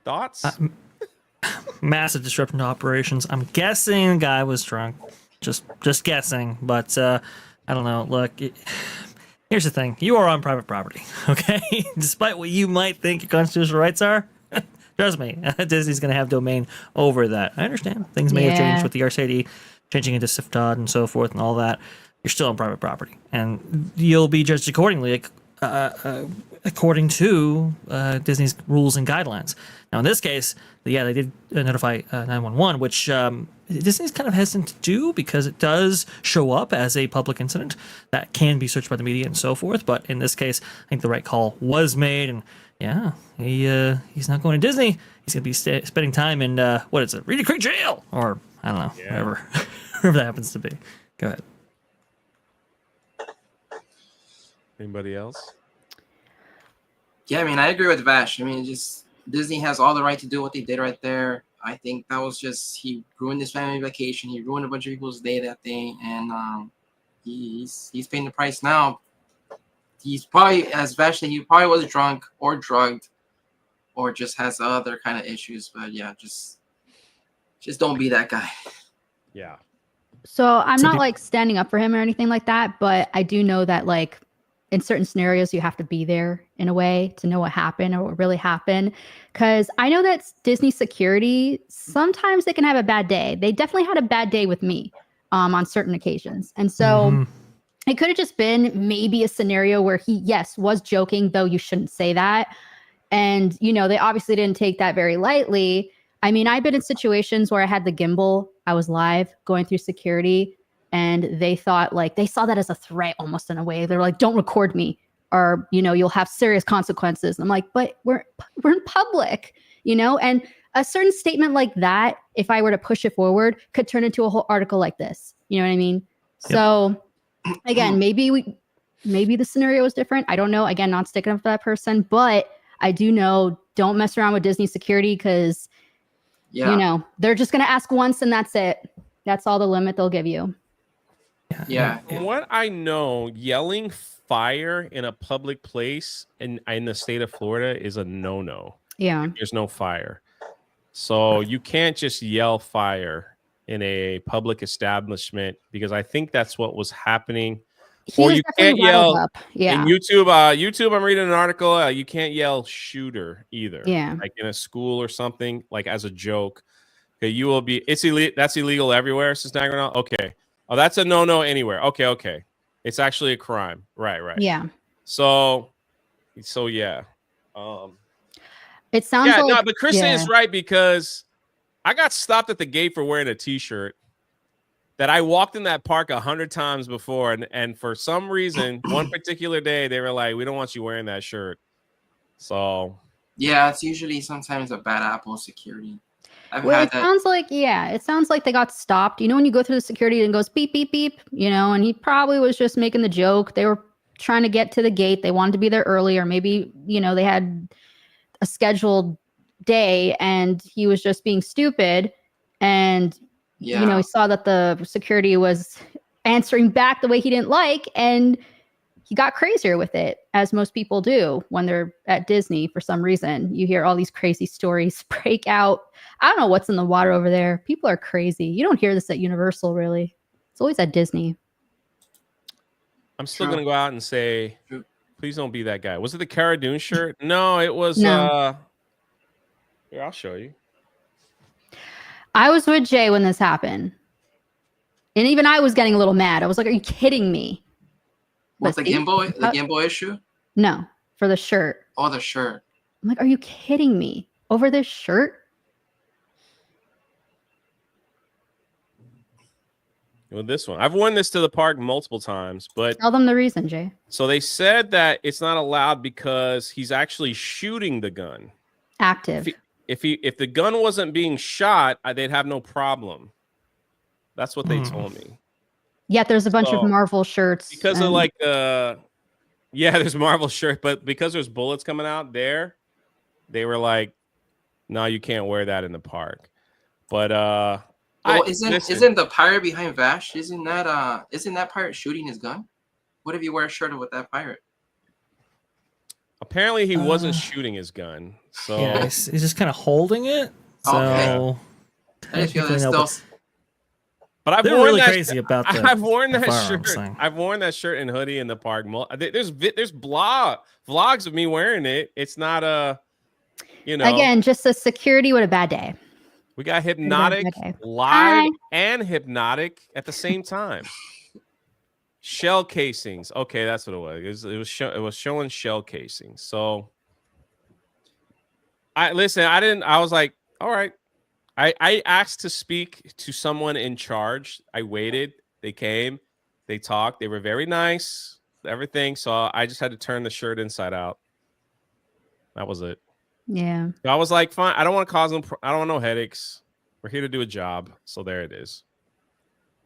[SPEAKER 1] Thoughts?
[SPEAKER 4] Massive disruption to operations. I'm guessing the guy was drunk. Just guessing, but I don't know. Look, here's the thing. You are on private property, okay? Despite what you might think your constitutional rights are, trust me, Disney's going to have domain over that. I understand. Things may have changed with the RCID changing into SIFTOD and so forth and all that. You're still on private property, and you'll be judged accordingly, according to Disney's rules and guidelines. Now, in this case, they did notify 911, which Disney's kind of hesitant to do because it does show up as a public incident that can be searched by the media and so forth. But in this case, I think the right call was made, and he's not going to Disney. He's going to be spending time in what is it, Reedy Creek Jail, or I don't know, wherever that happens to be. Go ahead.
[SPEAKER 1] Anybody else?
[SPEAKER 3] Yeah, I mean, I agree with Vash. I mean, just Disney has all the right to do what they did right there. I think that was just, he ruined his family vacation. He ruined a bunch of people's day that day, and he's paying the price now. He's probably, as Vash said, he probably was drunk or drugged, or just has other kind of issues. But yeah, just don't be that guy.
[SPEAKER 1] Yeah.
[SPEAKER 5] So I'm not like standing up for him or anything like that, but I do know that like in certain scenarios, you have to be there in a way to know what happened or what really happened. Because I know that Disney security, sometimes they can have a bad day. They definitely had a bad day with me on certain occasions. And so it could have just been maybe a scenario where he, was joking, though you shouldn't say that. And, they obviously didn't take that very lightly. I mean, I've been in situations where I had the gimbal. I was live going through security. And they thought they saw that as a threat almost in a way. They're like, don't record me or, you'll have serious consequences. And I'm like, but we're in public, and a certain statement like that, if I were to push it forward, could turn into a whole article like this. You know what I mean? Yep. So again, maybe the scenario is different. I don't know. Again, not sticking up for that person, but I do know don't mess around with Disney security because, they're just going to ask once and that's it. That's all the limit they'll give you.
[SPEAKER 3] Yeah.
[SPEAKER 1] From what I know, yelling fire in a public place in the state of Florida is a no-no.
[SPEAKER 5] Yeah.
[SPEAKER 1] There's no fire. So you can't just yell fire in a public establishment because I think that's what was happening. Or you can't yell
[SPEAKER 5] up. Yeah.
[SPEAKER 1] in YouTube, I'm reading an article. You can't yell shooter either.
[SPEAKER 5] Yeah.
[SPEAKER 1] Like in a school or something, like as a joke. Okay, you will be. That's illegal everywhere. Since Niagara. Okay. Oh, that's a no-no anywhere. Okay. It's actually a crime. Right.
[SPEAKER 5] Yeah.
[SPEAKER 1] So yeah.
[SPEAKER 5] It sounds like...
[SPEAKER 1] no, but Kristen is right because I got stopped at the gate for wearing a T-shirt that I walked in that park 100 times before. And for some reason, one particular day, they were like, we don't want you wearing that shirt. So...
[SPEAKER 3] Yeah, it's usually sometimes a bad apple security.
[SPEAKER 5] It sounds like they got stopped. When you go through the security and it goes beep, beep, beep, and he probably was just making the joke. They were trying to get to the gate. They wanted to be there early, or maybe, they had a scheduled day and he was just being stupid. And, he saw that the security was answering back the way he didn't like. And he got crazier with it, as most people do when they're at Disney for some reason. You hear all these crazy stories break out. I don't know what's in the water over there. People are crazy. You don't hear this at Universal, really. It's always at Disney.
[SPEAKER 1] I'm still
[SPEAKER 3] True.
[SPEAKER 1] gonna go out and say,
[SPEAKER 3] True.
[SPEAKER 1] please don't be that guy. Was it the Cara Dune shirt? No, it was.
[SPEAKER 5] No.
[SPEAKER 1] Here, I'll show you.
[SPEAKER 5] I was with Jay when this happened. And even I was getting a little mad. I was like, are you kidding me?
[SPEAKER 3] What's the
[SPEAKER 5] Like,
[SPEAKER 3] Game Boy? The Game Boy issue?
[SPEAKER 5] No, for the shirt.
[SPEAKER 3] Oh, the shirt.
[SPEAKER 5] I'm like, are you kidding me? Over this shirt?
[SPEAKER 1] Well, this one. I've worn this to the park multiple times, but
[SPEAKER 5] Tell them the reason, Jay.
[SPEAKER 1] so they said that it's not allowed because he's actually shooting the gun.
[SPEAKER 5] Active.
[SPEAKER 1] If the gun wasn't being shot, they'd have no problem. That's what they told me.
[SPEAKER 5] Yet there's a bunch
[SPEAKER 1] So,
[SPEAKER 5] of Marvel shirts.
[SPEAKER 1] Because of like yeah, there's Marvel shirt, but because there's bullets coming out there, they were like, no, you can't wear that in the park. But
[SPEAKER 3] Well, isn't the pirate behind Vash? Isn't that pirate shooting his gun? What if you wear a shirt with that pirate?
[SPEAKER 1] apparently he wasn't shooting his gun. So
[SPEAKER 4] Yeah, he's just kind of holding it. So
[SPEAKER 3] Okay. I just feel
[SPEAKER 4] technically,
[SPEAKER 3] there's
[SPEAKER 4] no,
[SPEAKER 3] still.
[SPEAKER 1] but I've
[SPEAKER 4] they're
[SPEAKER 1] worn
[SPEAKER 4] really
[SPEAKER 1] that
[SPEAKER 4] crazy about the.
[SPEAKER 1] I've worn
[SPEAKER 4] the
[SPEAKER 1] that
[SPEAKER 4] firearms
[SPEAKER 1] shirt.
[SPEAKER 4] thing.
[SPEAKER 1] I've worn that shirt and hoodie in the park. There's vlogs of me wearing it. It's not
[SPEAKER 5] Again, just a security with a bad day.
[SPEAKER 1] we got Hypnotic
[SPEAKER 5] Okay.
[SPEAKER 1] live
[SPEAKER 5] Hi.
[SPEAKER 1] and Hypnotic at the same time. Shell casings. Okay, that's what it was. It was showing shell casings. So I was like, all right. I asked to speak to someone in charge. I waited. They came. They talked. They were very nice. Everything. So I just had to turn the shirt inside out. That was it.
[SPEAKER 5] Yeah.
[SPEAKER 1] So I was like, fine. I don't want to cause them. I don't want no headaches. We're here to do a job. So there it is.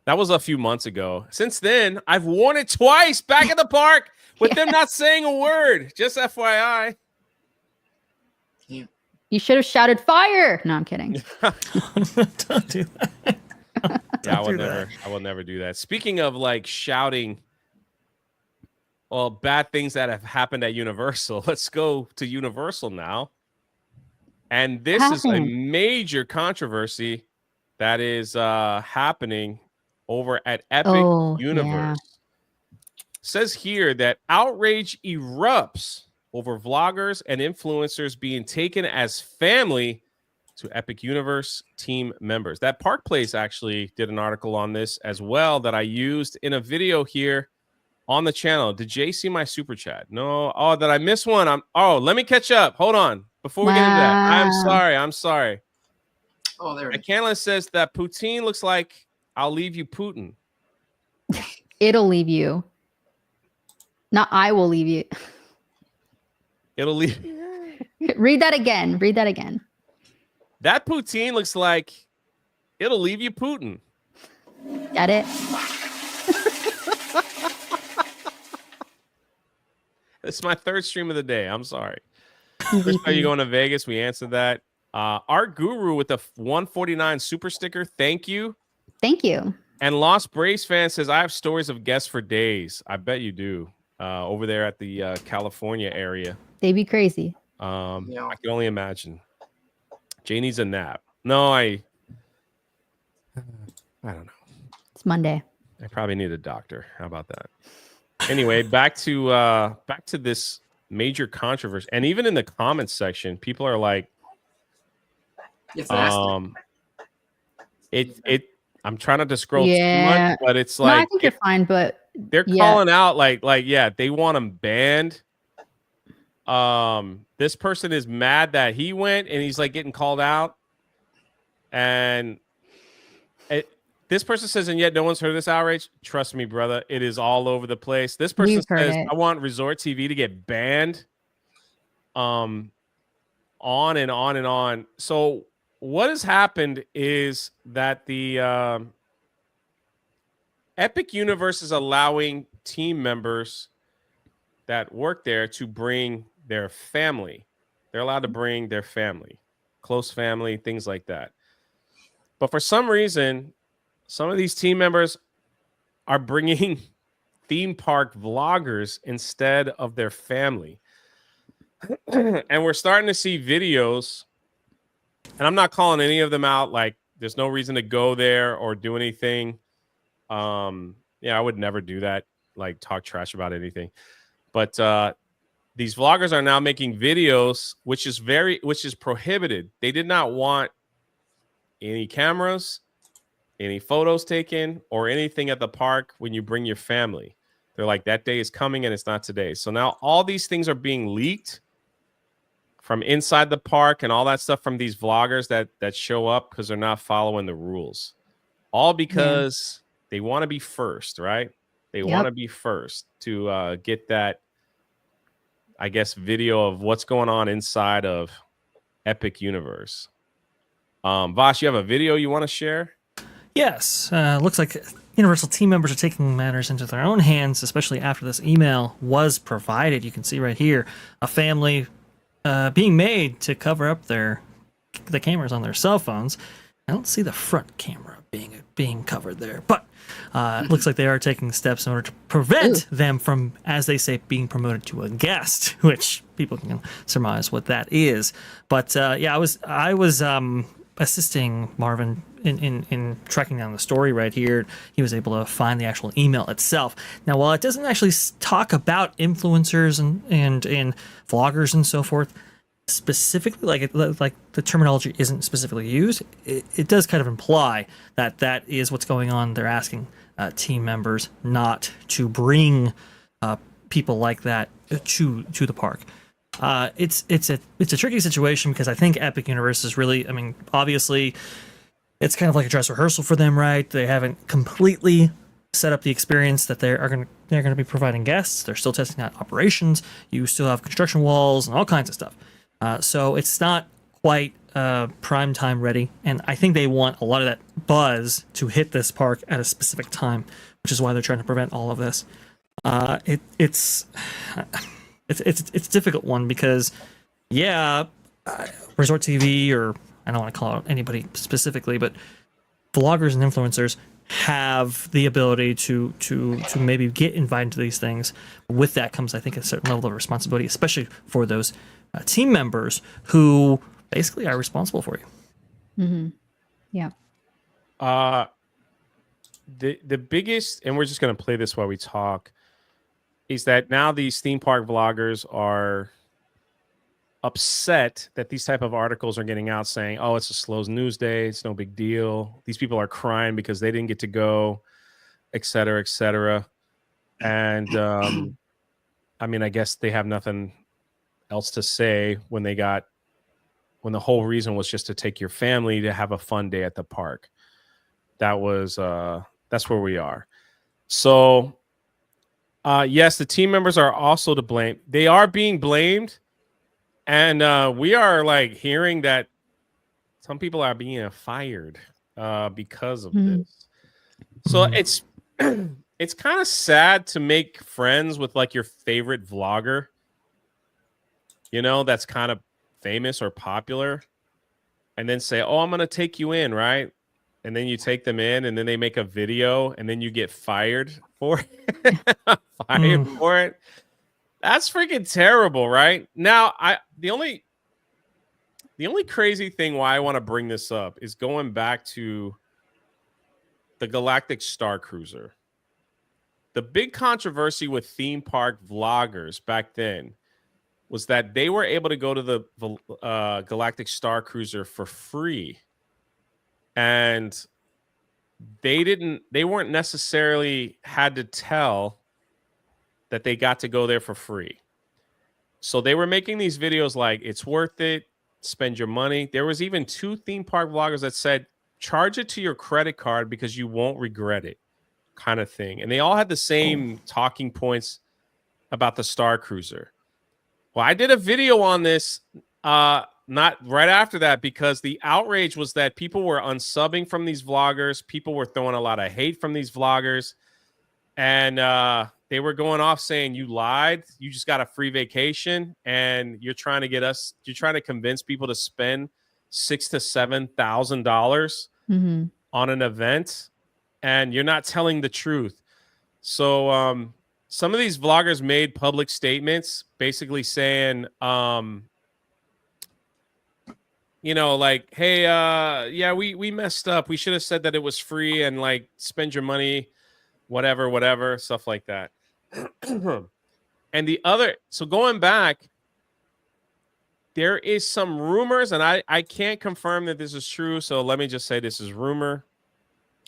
[SPEAKER 1] That was a few months ago. Since then, I've worn it twice back at the park with them not saying a word. Just FYI.
[SPEAKER 5] You should have shouted fire. No, I'm kidding.
[SPEAKER 4] Don't do that.
[SPEAKER 1] Yeah,
[SPEAKER 4] Don't do that.
[SPEAKER 1] I will never do that. Speaking of like shouting, well, bad things that have happened at Universal. Let's go to Universal now. And this is a
[SPEAKER 5] Happened.
[SPEAKER 1] major controversy that is happening over at Epic
[SPEAKER 5] Oh,
[SPEAKER 1] Universe. Says here that outrage erupts over vloggers and influencers being taken as family to Epic Universe team members. That Park Place actually did an article on this as well that I used in a video here on the channel. Did Jay see my super chat? No. Oh, did I miss one? Let me catch up. Hold on. Before we get into that, I'm sorry.
[SPEAKER 3] Oh, there it is.
[SPEAKER 1] Canless says that poutine looks like I'll leave you Putin.
[SPEAKER 5] It'll leave you. Not I will leave you.
[SPEAKER 1] It'll leave.
[SPEAKER 5] Read that again. Read that again.
[SPEAKER 1] That poutine looks like it'll leave you Putin.
[SPEAKER 5] Get it?
[SPEAKER 1] It's my third stream of the day. I'm sorry. Chris, are you going to Vegas? We answered that. Art Guru with the 149 super sticker. Thank you.
[SPEAKER 5] Thank you.
[SPEAKER 1] And Lost Braves fan says, I have stories of guests for days. I bet you do. Over there at the California area.
[SPEAKER 5] They be crazy.
[SPEAKER 1] I can only imagine. Jay needs a nap. No, I don't know.
[SPEAKER 5] It's Monday.
[SPEAKER 1] I probably need a doctor. How about that? Anyway, back to this major controversy. And even in the comments section, people are like,
[SPEAKER 3] It's nasty.
[SPEAKER 1] I'm trying not to scroll too
[SPEAKER 5] Yeah.
[SPEAKER 1] much, but it's
[SPEAKER 5] No,
[SPEAKER 1] like
[SPEAKER 5] I think you're fine, but
[SPEAKER 1] they're calling out like yeah, they want him banned. This person is mad that he went and he's like getting called out, and this person says, and yet no one's heard this outrage. Trust me, brother, it is all over the place. This person says, I want Resort TV to get banned. On and on and on. So what has happened is that the Epic Universe is allowing team members that work there to bring their family. They're allowed to bring their family, close family, things like that. But for some reason, some of these team members are bringing theme park vloggers instead of their family. And we're starting to see videos, and I'm not calling any of them out. Like, there's no reason to go there or do anything. Yeah, I would never do that, like talk trash about anything. But these vloggers are now making videos, which is prohibited. They did not want any cameras, any photos taken, or anything at the park when you bring your family. They're like, that day is coming and it's not today. So now all these things are being leaked from inside the park and all that stuff from these vloggers that show up because they're not following the rules. All because they want to be first, right? They want to be first to get that, I guess, video of what's going on inside of Epic Universe. Vosh, you have a video you want to share?
[SPEAKER 4] Yes. Looks like Universal team members are taking matters into their own hands, especially after this email was provided. You can see right here a family being made to cover up the cameras on their cell phones. I don't see the front camera being covered there, but it looks like they are taking steps in order to prevent them from, as they say, being promoted to a guest, which people can surmise what that is. But yeah, I was assisting Marvin in tracking down the story right here. He was able to find the actual email itself. Now, while it doesn't actually talk about influencers and vloggers and so forth specifically, like the terminology isn't specifically used, it does kind of imply that is what's going on. They're asking team members not to bring people like that to the park. It's a tricky situation because I think Epic Universe is really, I mean, obviously it's kind of like a dress rehearsal for them, right? They haven't completely set up the experience that they're going to be providing guests. They're still testing out operations. You still have construction walls and all kinds of stuff. So it's not quite prime time ready, and I think they want a lot of that buzz to hit this park at a specific time, which is why they're trying to prevent all of this. It's a difficult one because, Resort TV, or I don't want to call out anybody specifically, but vloggers and influencers have the ability to maybe get invited to these things. With that comes, I think, a certain level of responsibility, especially for those team members who basically are responsible for you.
[SPEAKER 5] Mm-hmm. Yeah.
[SPEAKER 1] The biggest, and we're just going to play this while we talk, is that now these theme park vloggers are upset that these type of articles are getting out saying, oh, it's a slow news day, it's no big deal, these people are crying because they didn't get to go, et cetera, et cetera. And I mean, I guess they have nothing else to say when the whole reason was just to take your family to have a fun day at the park. That's where we are. So yes, the team members are also to blame. They are being blamed, and we are like hearing that some people are being fired because of this. So it's it's kind of sad to make friends with like your favorite vlogger, that's kind of famous or popular, and then say, oh, I'm going to take you in, right? And then you take them in, and then they make a video, and then you get fired for it. For it. That's freaking terrible, right? Now, the only crazy thing why I want to bring this up is going back to the Galactic Star Cruiser. The big controversy with theme park vloggers back then was that they were able to go to the Galactic Star Cruiser for free. And they weren't necessarily had to tell that they got to go there for free. So they were making these videos like, it's worth it, spend your money. There was even 2 theme park vloggers that said, charge it to your credit card because you won't regret it, kind of thing. And they all had the same talking points about the Star Cruiser. Well, I did a video on this not right after that because the outrage was that people were unsubbing from these vloggers. People were throwing a lot of hate from these vloggers. And they were going off saying, you lied. You just got a free vacation. And you're trying to convince people to spend $6,000 to $7,000 on an event. And you're not telling the truth. So some of these vloggers made public statements basically saying, like, hey, yeah, we messed up. We should have said that it was free and like spend your money, whatever, stuff like that. And so going back, there is some rumors, and I can't confirm that this is true. So let me just say this is rumor,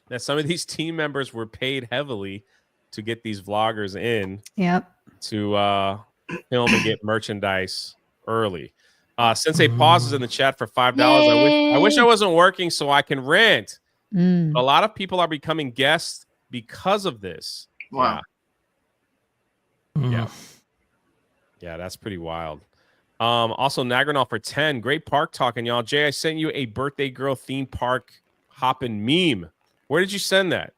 [SPEAKER 1] that some of these team members were paid heavily to get these vloggers in to film and get merchandise early. Sensei pauses in the chat for $5. I wish I wasn't working so I can rant. A lot of people are becoming guests because of this.
[SPEAKER 3] Wow.
[SPEAKER 1] Yeah, that's pretty wild. Also, Nagranol for 10. Great park talking, y'all. Jay, I sent you a birthday girl theme park hopping meme. Where did you send that?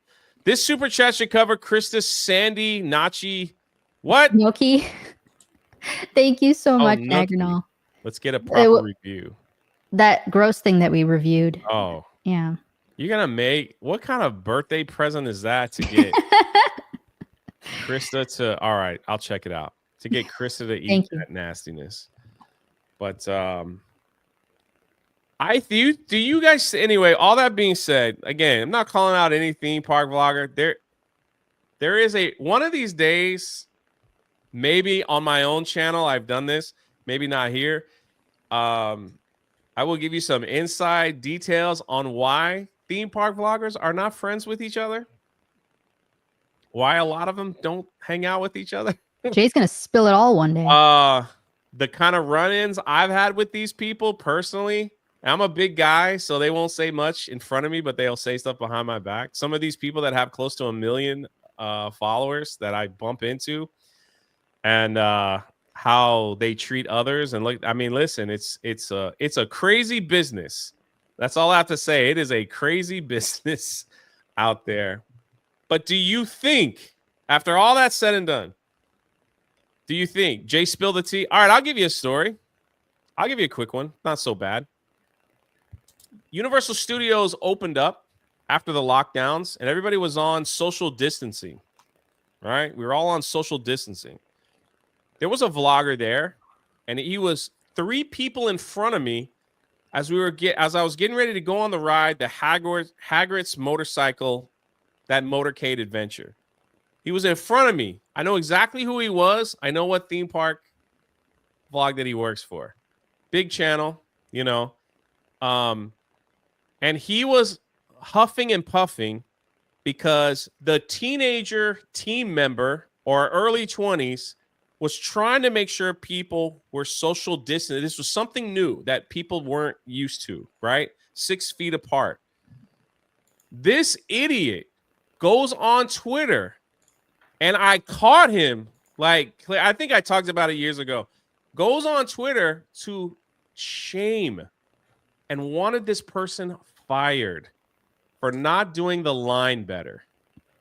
[SPEAKER 1] This super chat should cover Krista, Sandy, Nachi. What?
[SPEAKER 5] Gnocchi. Thank you so much,
[SPEAKER 1] Gnocchi.
[SPEAKER 5] Nagranol.
[SPEAKER 1] Let's get a proper review.
[SPEAKER 5] That gross thing that we reviewed.
[SPEAKER 1] Oh.
[SPEAKER 5] Yeah.
[SPEAKER 1] You're going to make... What kind of birthday present is that to get Krista to... All right, I'll check it out. To get Krista to eat that nastiness. But do you guys... Anyway, all that being said, again, I'm not calling out any theme park vlogger. There is one of these days, maybe on my own channel, I've done this, maybe not here. I will give you some inside details on why theme park vloggers are not friends with each other. Why a lot of them don't hang out with each other.
[SPEAKER 5] Jay's gonna spill it all one day.
[SPEAKER 1] The kind of run-ins I've had with these people personally. I'm a big guy, so they won't say much in front of me, but they'll say stuff behind my back. Some of these people that have close to 1 million followers that I bump into, and how they treat others, and look, I mean, listen, it's a crazy business. That's all I have to say. It is a crazy business out there. But do you think, after all that's said and done, do you think Jay spilled the tea? All right, I'll give you a story. I'll give you a quick one. Not so bad. Universal Studios opened up after the lockdowns, and everybody was on social distancing. Right? We were all on social distancing. There was a vlogger there, and he was 3 people in front of me as I was getting ready to go on the ride, the Hagrid's motorcycle, that motorcade adventure. He was in front of me. I know exactly who he was. I know what theme park vlog that he works for. Big channel, and he was huffing and puffing because the teenager team member or early 20s was trying to make sure people were social distant. This was something new that people weren't used to, right? 6 feet apart. This idiot goes on Twitter, and I caught him, like, I think I talked about it years ago, goes on Twitter to shame and wanted this person fired for not doing the line better.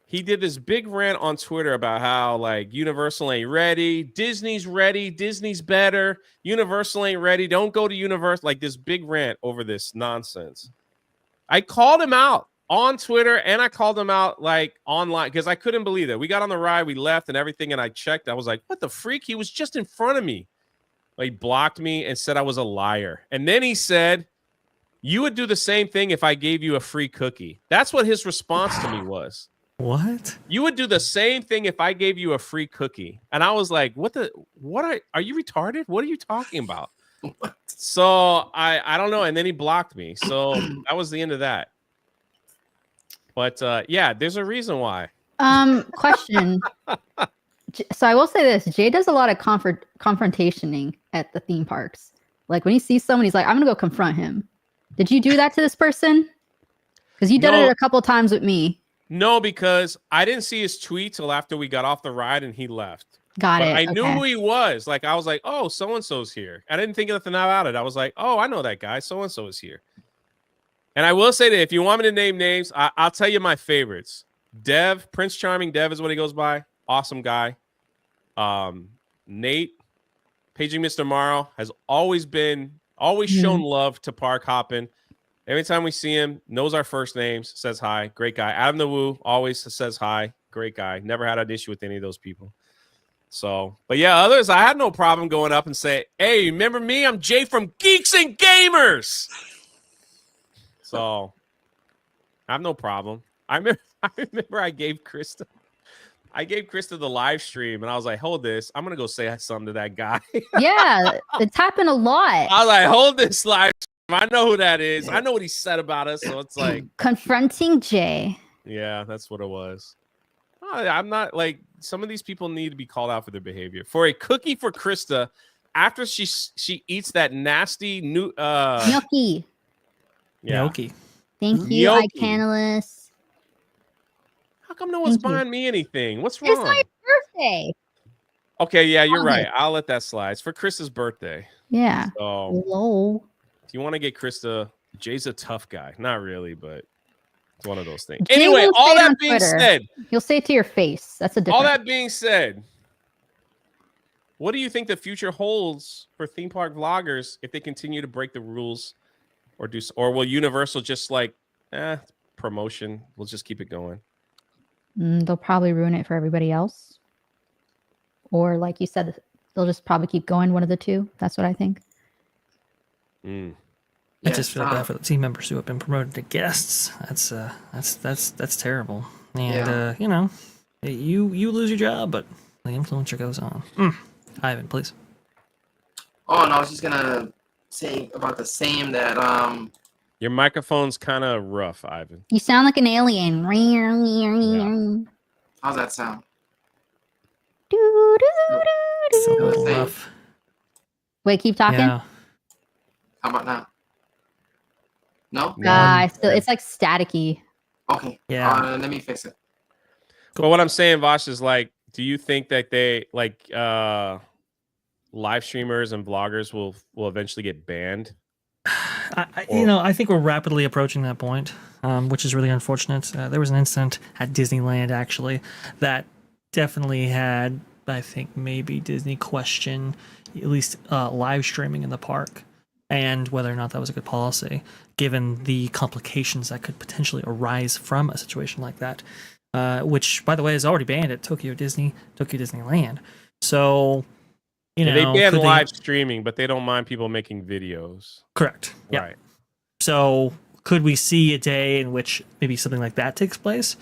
[SPEAKER 1] He did this big rant on Twitter about how, like, Universal ain't ready, Disney's ready, Disney's better, Universal ain't ready, don't go to Universal, like this big rant over this nonsense. I called him out on Twitter, and I called him out, like, online, because I couldn't believe it. We got on the ride, we left and everything, and I checked. I was like, what the freak? He was just in front of me. He blocked me and said I was a liar. And then he said, you would do the same thing if I gave you a free cookie. That's what his response to me was.
[SPEAKER 4] What?
[SPEAKER 1] You would do the same thing if I gave you a free cookie. And I was like, what are you retarded? What are you talking about? So I don't know. And then he blocked me. So that was the end of that. But yeah, there's a reason why.
[SPEAKER 5] Question. So I will say this: Jay does a lot of confrontationing at the theme parks. Like when he sees someone, he's like, "I'm gonna go confront him." Did you do that to this person? Because you did it a couple times with me.
[SPEAKER 1] No, because I didn't see his tweet till after we got off the ride and he left.
[SPEAKER 5] Got it.
[SPEAKER 1] I knew who he was. Like, I was like, oh, so-and-so's here. I didn't think nothing about it. I was like, oh, I know that guy. So-and-so is here. And I will say that if you want me to name names, I'll tell you my favorites. Dev, Prince Charming Dev is what he goes by. Awesome guy. Nate, Paging Mr. Morrow, has always shown love to Park Hoppin'. Every time we see him, knows our first names, says hi. Great guy. Adam the Woo always says hi. great guy. Never had an issue with any of those people. So, but yeah, others, I had no problem going up and say, hey, remember me? I'm Jay from Geeks and Gamers. So I have no problem. I remember I gave Krista the live stream and I was like, hold this. I'm going to go say something to that guy.
[SPEAKER 5] Yeah, it's happened a lot.
[SPEAKER 1] I was like, hold this live stream. I know who that is. I know what he said about us. So it's like
[SPEAKER 5] Confronting Jay.
[SPEAKER 1] Yeah, that's what it was. I'm not like some of these people need to be called out for their behavior. For a cookie for Krista, after she eats that nasty new
[SPEAKER 5] Gnocchi.
[SPEAKER 1] yeah.
[SPEAKER 4] Gnocchi.
[SPEAKER 5] Thank you,
[SPEAKER 1] Gnocchi.
[SPEAKER 5] iCanalist.
[SPEAKER 1] How come no one's
[SPEAKER 5] Thank you.
[SPEAKER 1] buying me anything? What's
[SPEAKER 5] It's not
[SPEAKER 1] wrong?
[SPEAKER 5] your birthday.
[SPEAKER 1] Okay, yeah, you're
[SPEAKER 5] Love
[SPEAKER 1] right.
[SPEAKER 5] it.
[SPEAKER 1] I'll let that slide. It's for Krista's birthday.
[SPEAKER 5] Yeah.
[SPEAKER 1] So
[SPEAKER 5] Hello.
[SPEAKER 1] if you want to get Krista, Jay's a tough guy. Not really, but it's one of those things.
[SPEAKER 5] Jay
[SPEAKER 1] Anyway,
[SPEAKER 5] won't
[SPEAKER 1] all
[SPEAKER 5] say it
[SPEAKER 1] that
[SPEAKER 5] on
[SPEAKER 1] being
[SPEAKER 5] Twitter.
[SPEAKER 1] said,
[SPEAKER 5] You'll say it to your face. That's a difference.
[SPEAKER 1] all that being said, what do you think the future holds for theme park vloggers if they continue to break the rules, or will Universal just like, promotion? We'll just keep it going.
[SPEAKER 5] They'll probably ruin it for everybody else. Or like you said, they'll just probably keep going, one of the two. That's what I think.
[SPEAKER 1] Mm.
[SPEAKER 4] I just feel bad for the team members who have been promoted to guests. That's terrible. And you know, you lose your job, but the influencer goes on. Ivan, please.
[SPEAKER 3] Oh, and I was just gonna say about the same that
[SPEAKER 1] Your microphone's kind of rough, Ivan.
[SPEAKER 5] You sound like an alien.
[SPEAKER 3] how's that sound?
[SPEAKER 4] It's a little
[SPEAKER 3] Same.
[SPEAKER 4] rough.
[SPEAKER 5] Wait, keep talking.
[SPEAKER 4] Yeah.
[SPEAKER 3] How about now? No?
[SPEAKER 5] It's like staticky.
[SPEAKER 3] Okay.
[SPEAKER 4] Yeah.
[SPEAKER 3] Let me fix it.
[SPEAKER 1] But what I'm saying, Vosh, is like, do you think that they like live streamers and vloggers will eventually get banned?
[SPEAKER 4] I think we're rapidly approaching that point, which is really unfortunate. There was an incident at Disneyland, actually, that definitely had, I think, maybe Disney question at least live streaming in the park and whether or not that was a good policy, given the complications that could potentially arise from a situation like that, which, by the way, is already banned at Tokyo Disneyland. So, you know,
[SPEAKER 1] they ban live streaming, but they don't mind people making videos.
[SPEAKER 4] Correct. Yeah.
[SPEAKER 1] Right.
[SPEAKER 4] So could we see a day in which maybe something like that takes place?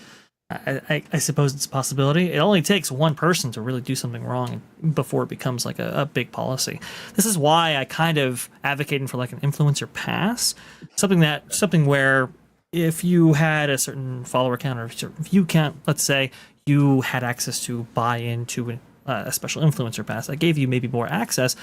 [SPEAKER 4] I suppose it's a possibility. It only takes one person to really do something wrong before it becomes like a big policy. This is why I kind of advocating for like an influencer pass, something where if you had a certain follower count or a certain view count, let's say you had access to buy into a special influencer pass that gave you maybe more access,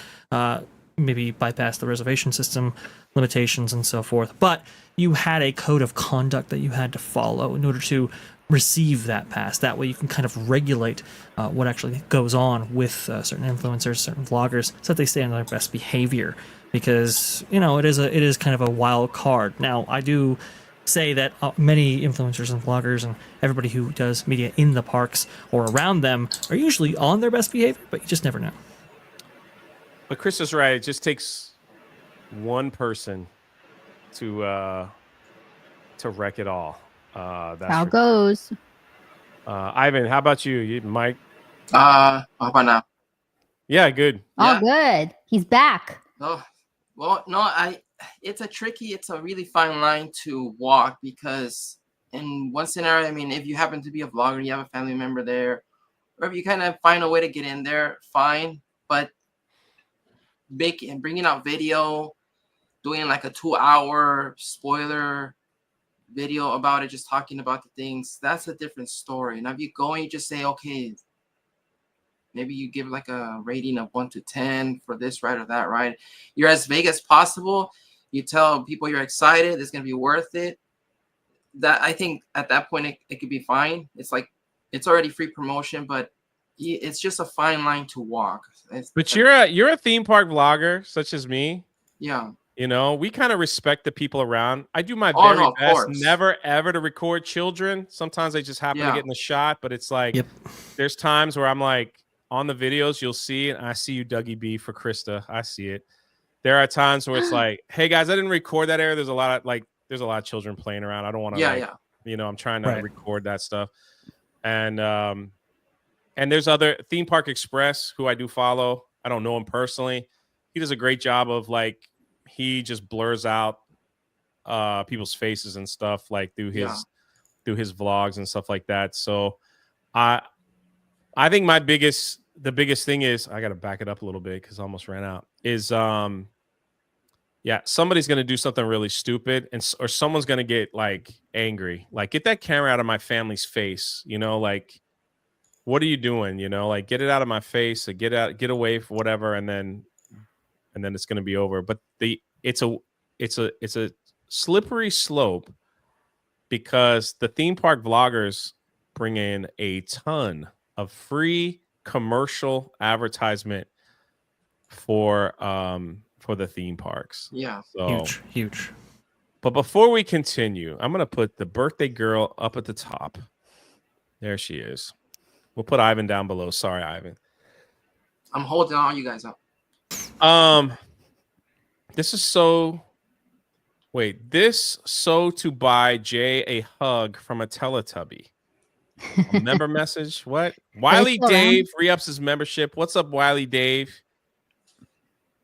[SPEAKER 4] maybe bypass the reservation system limitations and so forth, but you had a code of conduct that you had to follow in order to receive that pass. That way you can kind of regulate what actually goes on with certain influencers, certain vloggers, so that they stay on their best behavior, because, you know, it is kind of a wild card. Now, I do say that many influencers and vloggers and everybody who does media in the parks or around them are usually on their best behavior, but you just never know.
[SPEAKER 1] But Chris is right. It just takes one person to wreck it all. That's
[SPEAKER 5] How it goes.
[SPEAKER 1] Ivan, how about you? Mike?
[SPEAKER 3] How about now?
[SPEAKER 1] Yeah, good.
[SPEAKER 5] Oh, good. He's back.
[SPEAKER 3] Oh, well, no, it's a really fine line to walk, because in one scenario, I mean, if you happen to be a vlogger, you have a family member there, or if you kind of find a way to get in there, fine. But bringing out video, doing like a 2-hour spoiler video about it, just talking about the things, that's a different story. Now if you go and you just say, okay, maybe you give like a rating of 1 to 10 for this ride or that ride, you're as vague as possible, you tell people you're excited, it's going to be worth it, that I think at that point it could be fine. It's like it's already free promotion, but it's just a fine line to walk.
[SPEAKER 1] But you're a theme park vlogger such as me.
[SPEAKER 3] Yeah.
[SPEAKER 1] You know, we kind of respect the people around. I do my
[SPEAKER 3] Oh,
[SPEAKER 1] very
[SPEAKER 3] no, of
[SPEAKER 1] best
[SPEAKER 3] course.
[SPEAKER 1] never ever to record children. Sometimes they just happen to get in the shot, but it's like there's times where I'm like on the videos, you'll see, and I see you, Dougie B, for Krista. I see it. There are times where it's like, hey guys, I didn't record that area. There's a lot of children playing around. I don't want to you know, I'm trying to record that stuff. And there's other Theme Park Express who I do follow. I don't know him personally. He does a great job of like he just blurs out people's faces and stuff like through his vlogs and stuff like that. So I think the biggest thing is I got to back it up a little bit because I almost ran out. Is somebody's gonna do something really stupid or someone's gonna get like angry. Like get that camera out of my family's face. Like. What are you doing? Like get it out of my face, or get away for whatever, and then it's going to be over. But it's a slippery slope because the theme park vloggers bring in a ton of free commercial advertisement for the theme parks.
[SPEAKER 3] Yeah.
[SPEAKER 1] So,
[SPEAKER 4] Huge.
[SPEAKER 1] But before we continue, I'm going to put the birthday girl up at the top. There she is. We'll put Ivan down below. Sorry, Ivan.
[SPEAKER 3] I'm holding all you guys up.
[SPEAKER 1] This is so. Wait, this so to buy Jay a hug from a Teletubby. A member message? What? Wiley Dave re-ups his membership. What's up, Wiley Dave?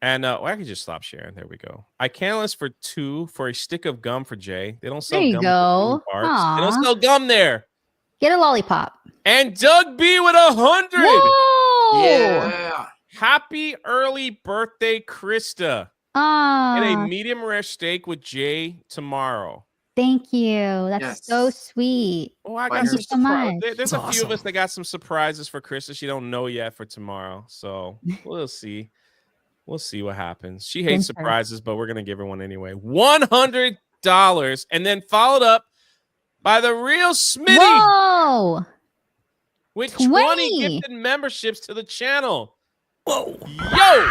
[SPEAKER 1] And I can just stop sharing. There we go. I can't for 2 for a stick of gum for Jay. They don't sell
[SPEAKER 5] There you
[SPEAKER 1] gum.
[SPEAKER 5] go.
[SPEAKER 1] They don't sell gum there.
[SPEAKER 5] Get a lollipop.
[SPEAKER 1] And Doug B with 100.
[SPEAKER 5] Whoa!
[SPEAKER 3] Yeah.
[SPEAKER 1] Happy early birthday, Krista. And a medium rare steak with Jay tomorrow.
[SPEAKER 5] Thank you. That's so sweet.
[SPEAKER 1] Oh, I got
[SPEAKER 3] Thank
[SPEAKER 1] some
[SPEAKER 3] you
[SPEAKER 5] so much.
[SPEAKER 1] There's
[SPEAKER 4] That's
[SPEAKER 1] a few of
[SPEAKER 4] awesome.
[SPEAKER 1] us that got some surprises for Krista. She don't know yet for tomorrow. So we'll see. We'll see what happens. She hates surprises, but we're gonna give her one anyway. $100, and then followed up by the real Smitty.
[SPEAKER 5] Whoa!
[SPEAKER 1] With
[SPEAKER 5] 20
[SPEAKER 1] gifted memberships to the channel.
[SPEAKER 4] Whoa.
[SPEAKER 1] Yo!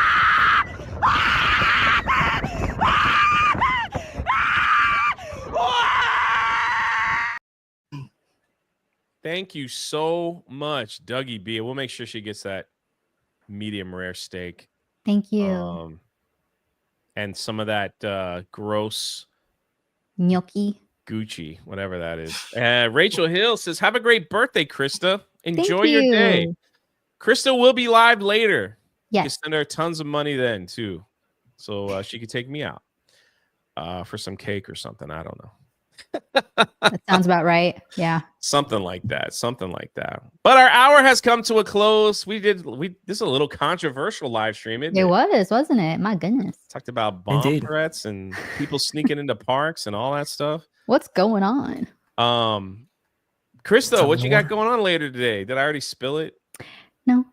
[SPEAKER 1] Thank you so much, Dougie B. We'll make sure she gets that medium rare steak.
[SPEAKER 5] Thank you.
[SPEAKER 1] And some of that gross
[SPEAKER 5] Gnocchi.
[SPEAKER 1] Gucci, whatever that is. Rachel Hill says, have a great birthday, Krista. Enjoy
[SPEAKER 5] Thank
[SPEAKER 1] your
[SPEAKER 5] you.
[SPEAKER 1] day. Krista will be live later. You can
[SPEAKER 5] Yes.
[SPEAKER 1] send her tons of money then, too. So she could take me out for some cake or something. I don't know.
[SPEAKER 5] That sounds about right. Yeah.
[SPEAKER 1] Something like that. But our hour has come to a close. This is a little controversial live stream, isn't it?
[SPEAKER 5] It was, wasn't it? My goodness.
[SPEAKER 1] Talked about bomb
[SPEAKER 4] Indeed.
[SPEAKER 1] threats and people sneaking into parks and all that stuff.
[SPEAKER 5] What's going on?
[SPEAKER 1] Krista, what you
[SPEAKER 4] more.
[SPEAKER 1] got going on later today? Did I already spill it?
[SPEAKER 5] No.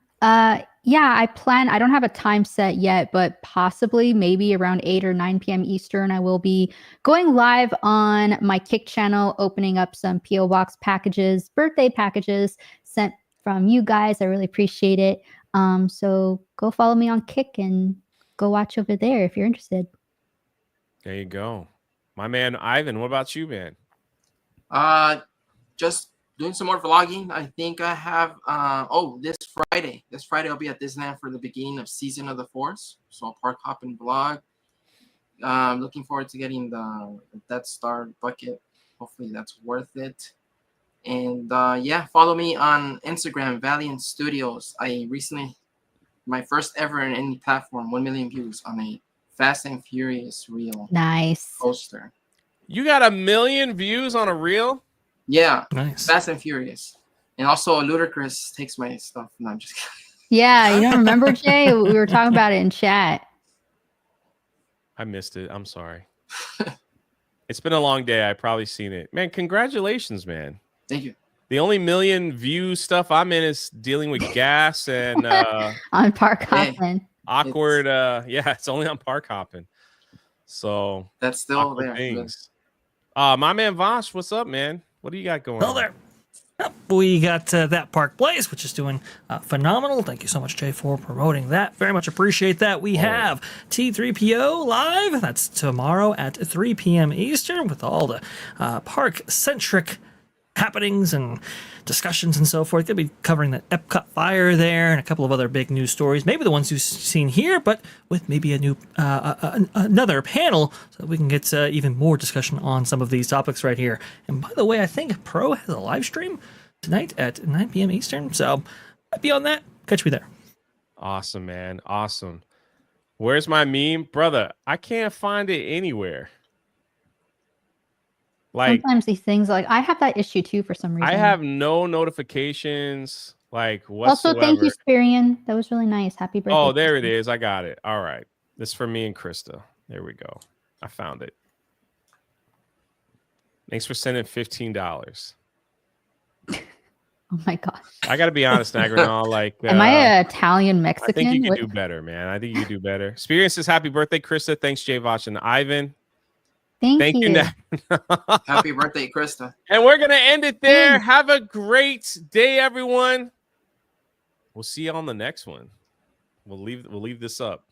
[SPEAKER 5] Yeah, I don't have a time set yet, but possibly maybe around 8 or 9 p.m. Eastern, I will be going live on my Kick channel, opening up some P.O. Box packages, birthday packages sent from you guys. I really appreciate it. So go follow me on Kick and go watch over there if you're interested.
[SPEAKER 1] There you go. My man, Ivan, what about you, man?
[SPEAKER 3] Just doing some more vlogging. I think I have this Friday I'll be at Disneyland for the beginning of Season of the Force, so a park hopping vlog. Looking forward to getting the Death Star bucket. Hopefully that's worth it. And follow me on Instagram, Valiant Studios. I recently, my first ever in any platform, 1 million views on a Fast and Furious reel.
[SPEAKER 5] Nice.
[SPEAKER 3] Poster.
[SPEAKER 1] You got 1 million views on a reel?
[SPEAKER 3] Yeah,
[SPEAKER 4] Nice.
[SPEAKER 3] Fast and Furious. And also Ludacris takes my stuff. No, I'm just kidding.
[SPEAKER 5] Yeah, you don't remember, Jay? We were talking about it in chat.
[SPEAKER 1] I missed it. I'm sorry. It's been a long day. I've probably seen it. Man, congratulations, man.
[SPEAKER 3] Thank you.
[SPEAKER 1] The only million view stuff I'm in is dealing with gas and
[SPEAKER 5] On Park
[SPEAKER 3] Hey.
[SPEAKER 5] Hoppin.
[SPEAKER 1] awkward. It's only on park hopping. So
[SPEAKER 3] That's still
[SPEAKER 1] awkward
[SPEAKER 3] there.
[SPEAKER 1] things. My man Vosh, what's up, man? What do you got going
[SPEAKER 4] Well,
[SPEAKER 1] on?
[SPEAKER 4] there. Yep, we got that Park Blaze, which is doing phenomenal. Thank you so much, Jay, for promoting that. Very much appreciate that. We have T3PO live. That's tomorrow at 3 p.m. Eastern with all the park-centric happenings and discussions and so forth. Going to be covering the Epcot fire there and a couple of other big news stories. Maybe the ones you've seen here, but with maybe a new another panel so that we can get even more discussion on some of these topics right here. And by the way, I think Pro has a live stream, tonight at 9 p.m. Eastern. So, might be on that. Catch me there.
[SPEAKER 1] Awesome, man. Awesome. Where's my meme? Brother, I can't find it anywhere. Like,
[SPEAKER 5] Sometimes these things, like I have that issue too for some reason.
[SPEAKER 1] I have no notifications, like,
[SPEAKER 5] Also,
[SPEAKER 1] whatsoever.
[SPEAKER 5] thank you, Spirian. That was really nice. Happy birthday.
[SPEAKER 1] Oh, there it
[SPEAKER 5] Kristen.
[SPEAKER 1] is. I got it. All right. This is for me and Krista. There we go. I found it. Thanks for sending $15.
[SPEAKER 5] Oh my gosh.
[SPEAKER 1] I got to be honest, Nagranal. Like,
[SPEAKER 5] Am I an Italian
[SPEAKER 1] I
[SPEAKER 5] Mexican?
[SPEAKER 1] think you
[SPEAKER 5] What-
[SPEAKER 1] can do better, man. I think you can do better. Experience says happy birthday, Krista. Thanks, Jay Vosh and Ivan.
[SPEAKER 5] Thank you.
[SPEAKER 3] Happy birthday, Krista.
[SPEAKER 1] And we're gonna end it there.
[SPEAKER 5] Thanks.
[SPEAKER 1] Have a great day, everyone. We'll see you on the next one. We'll leave this up.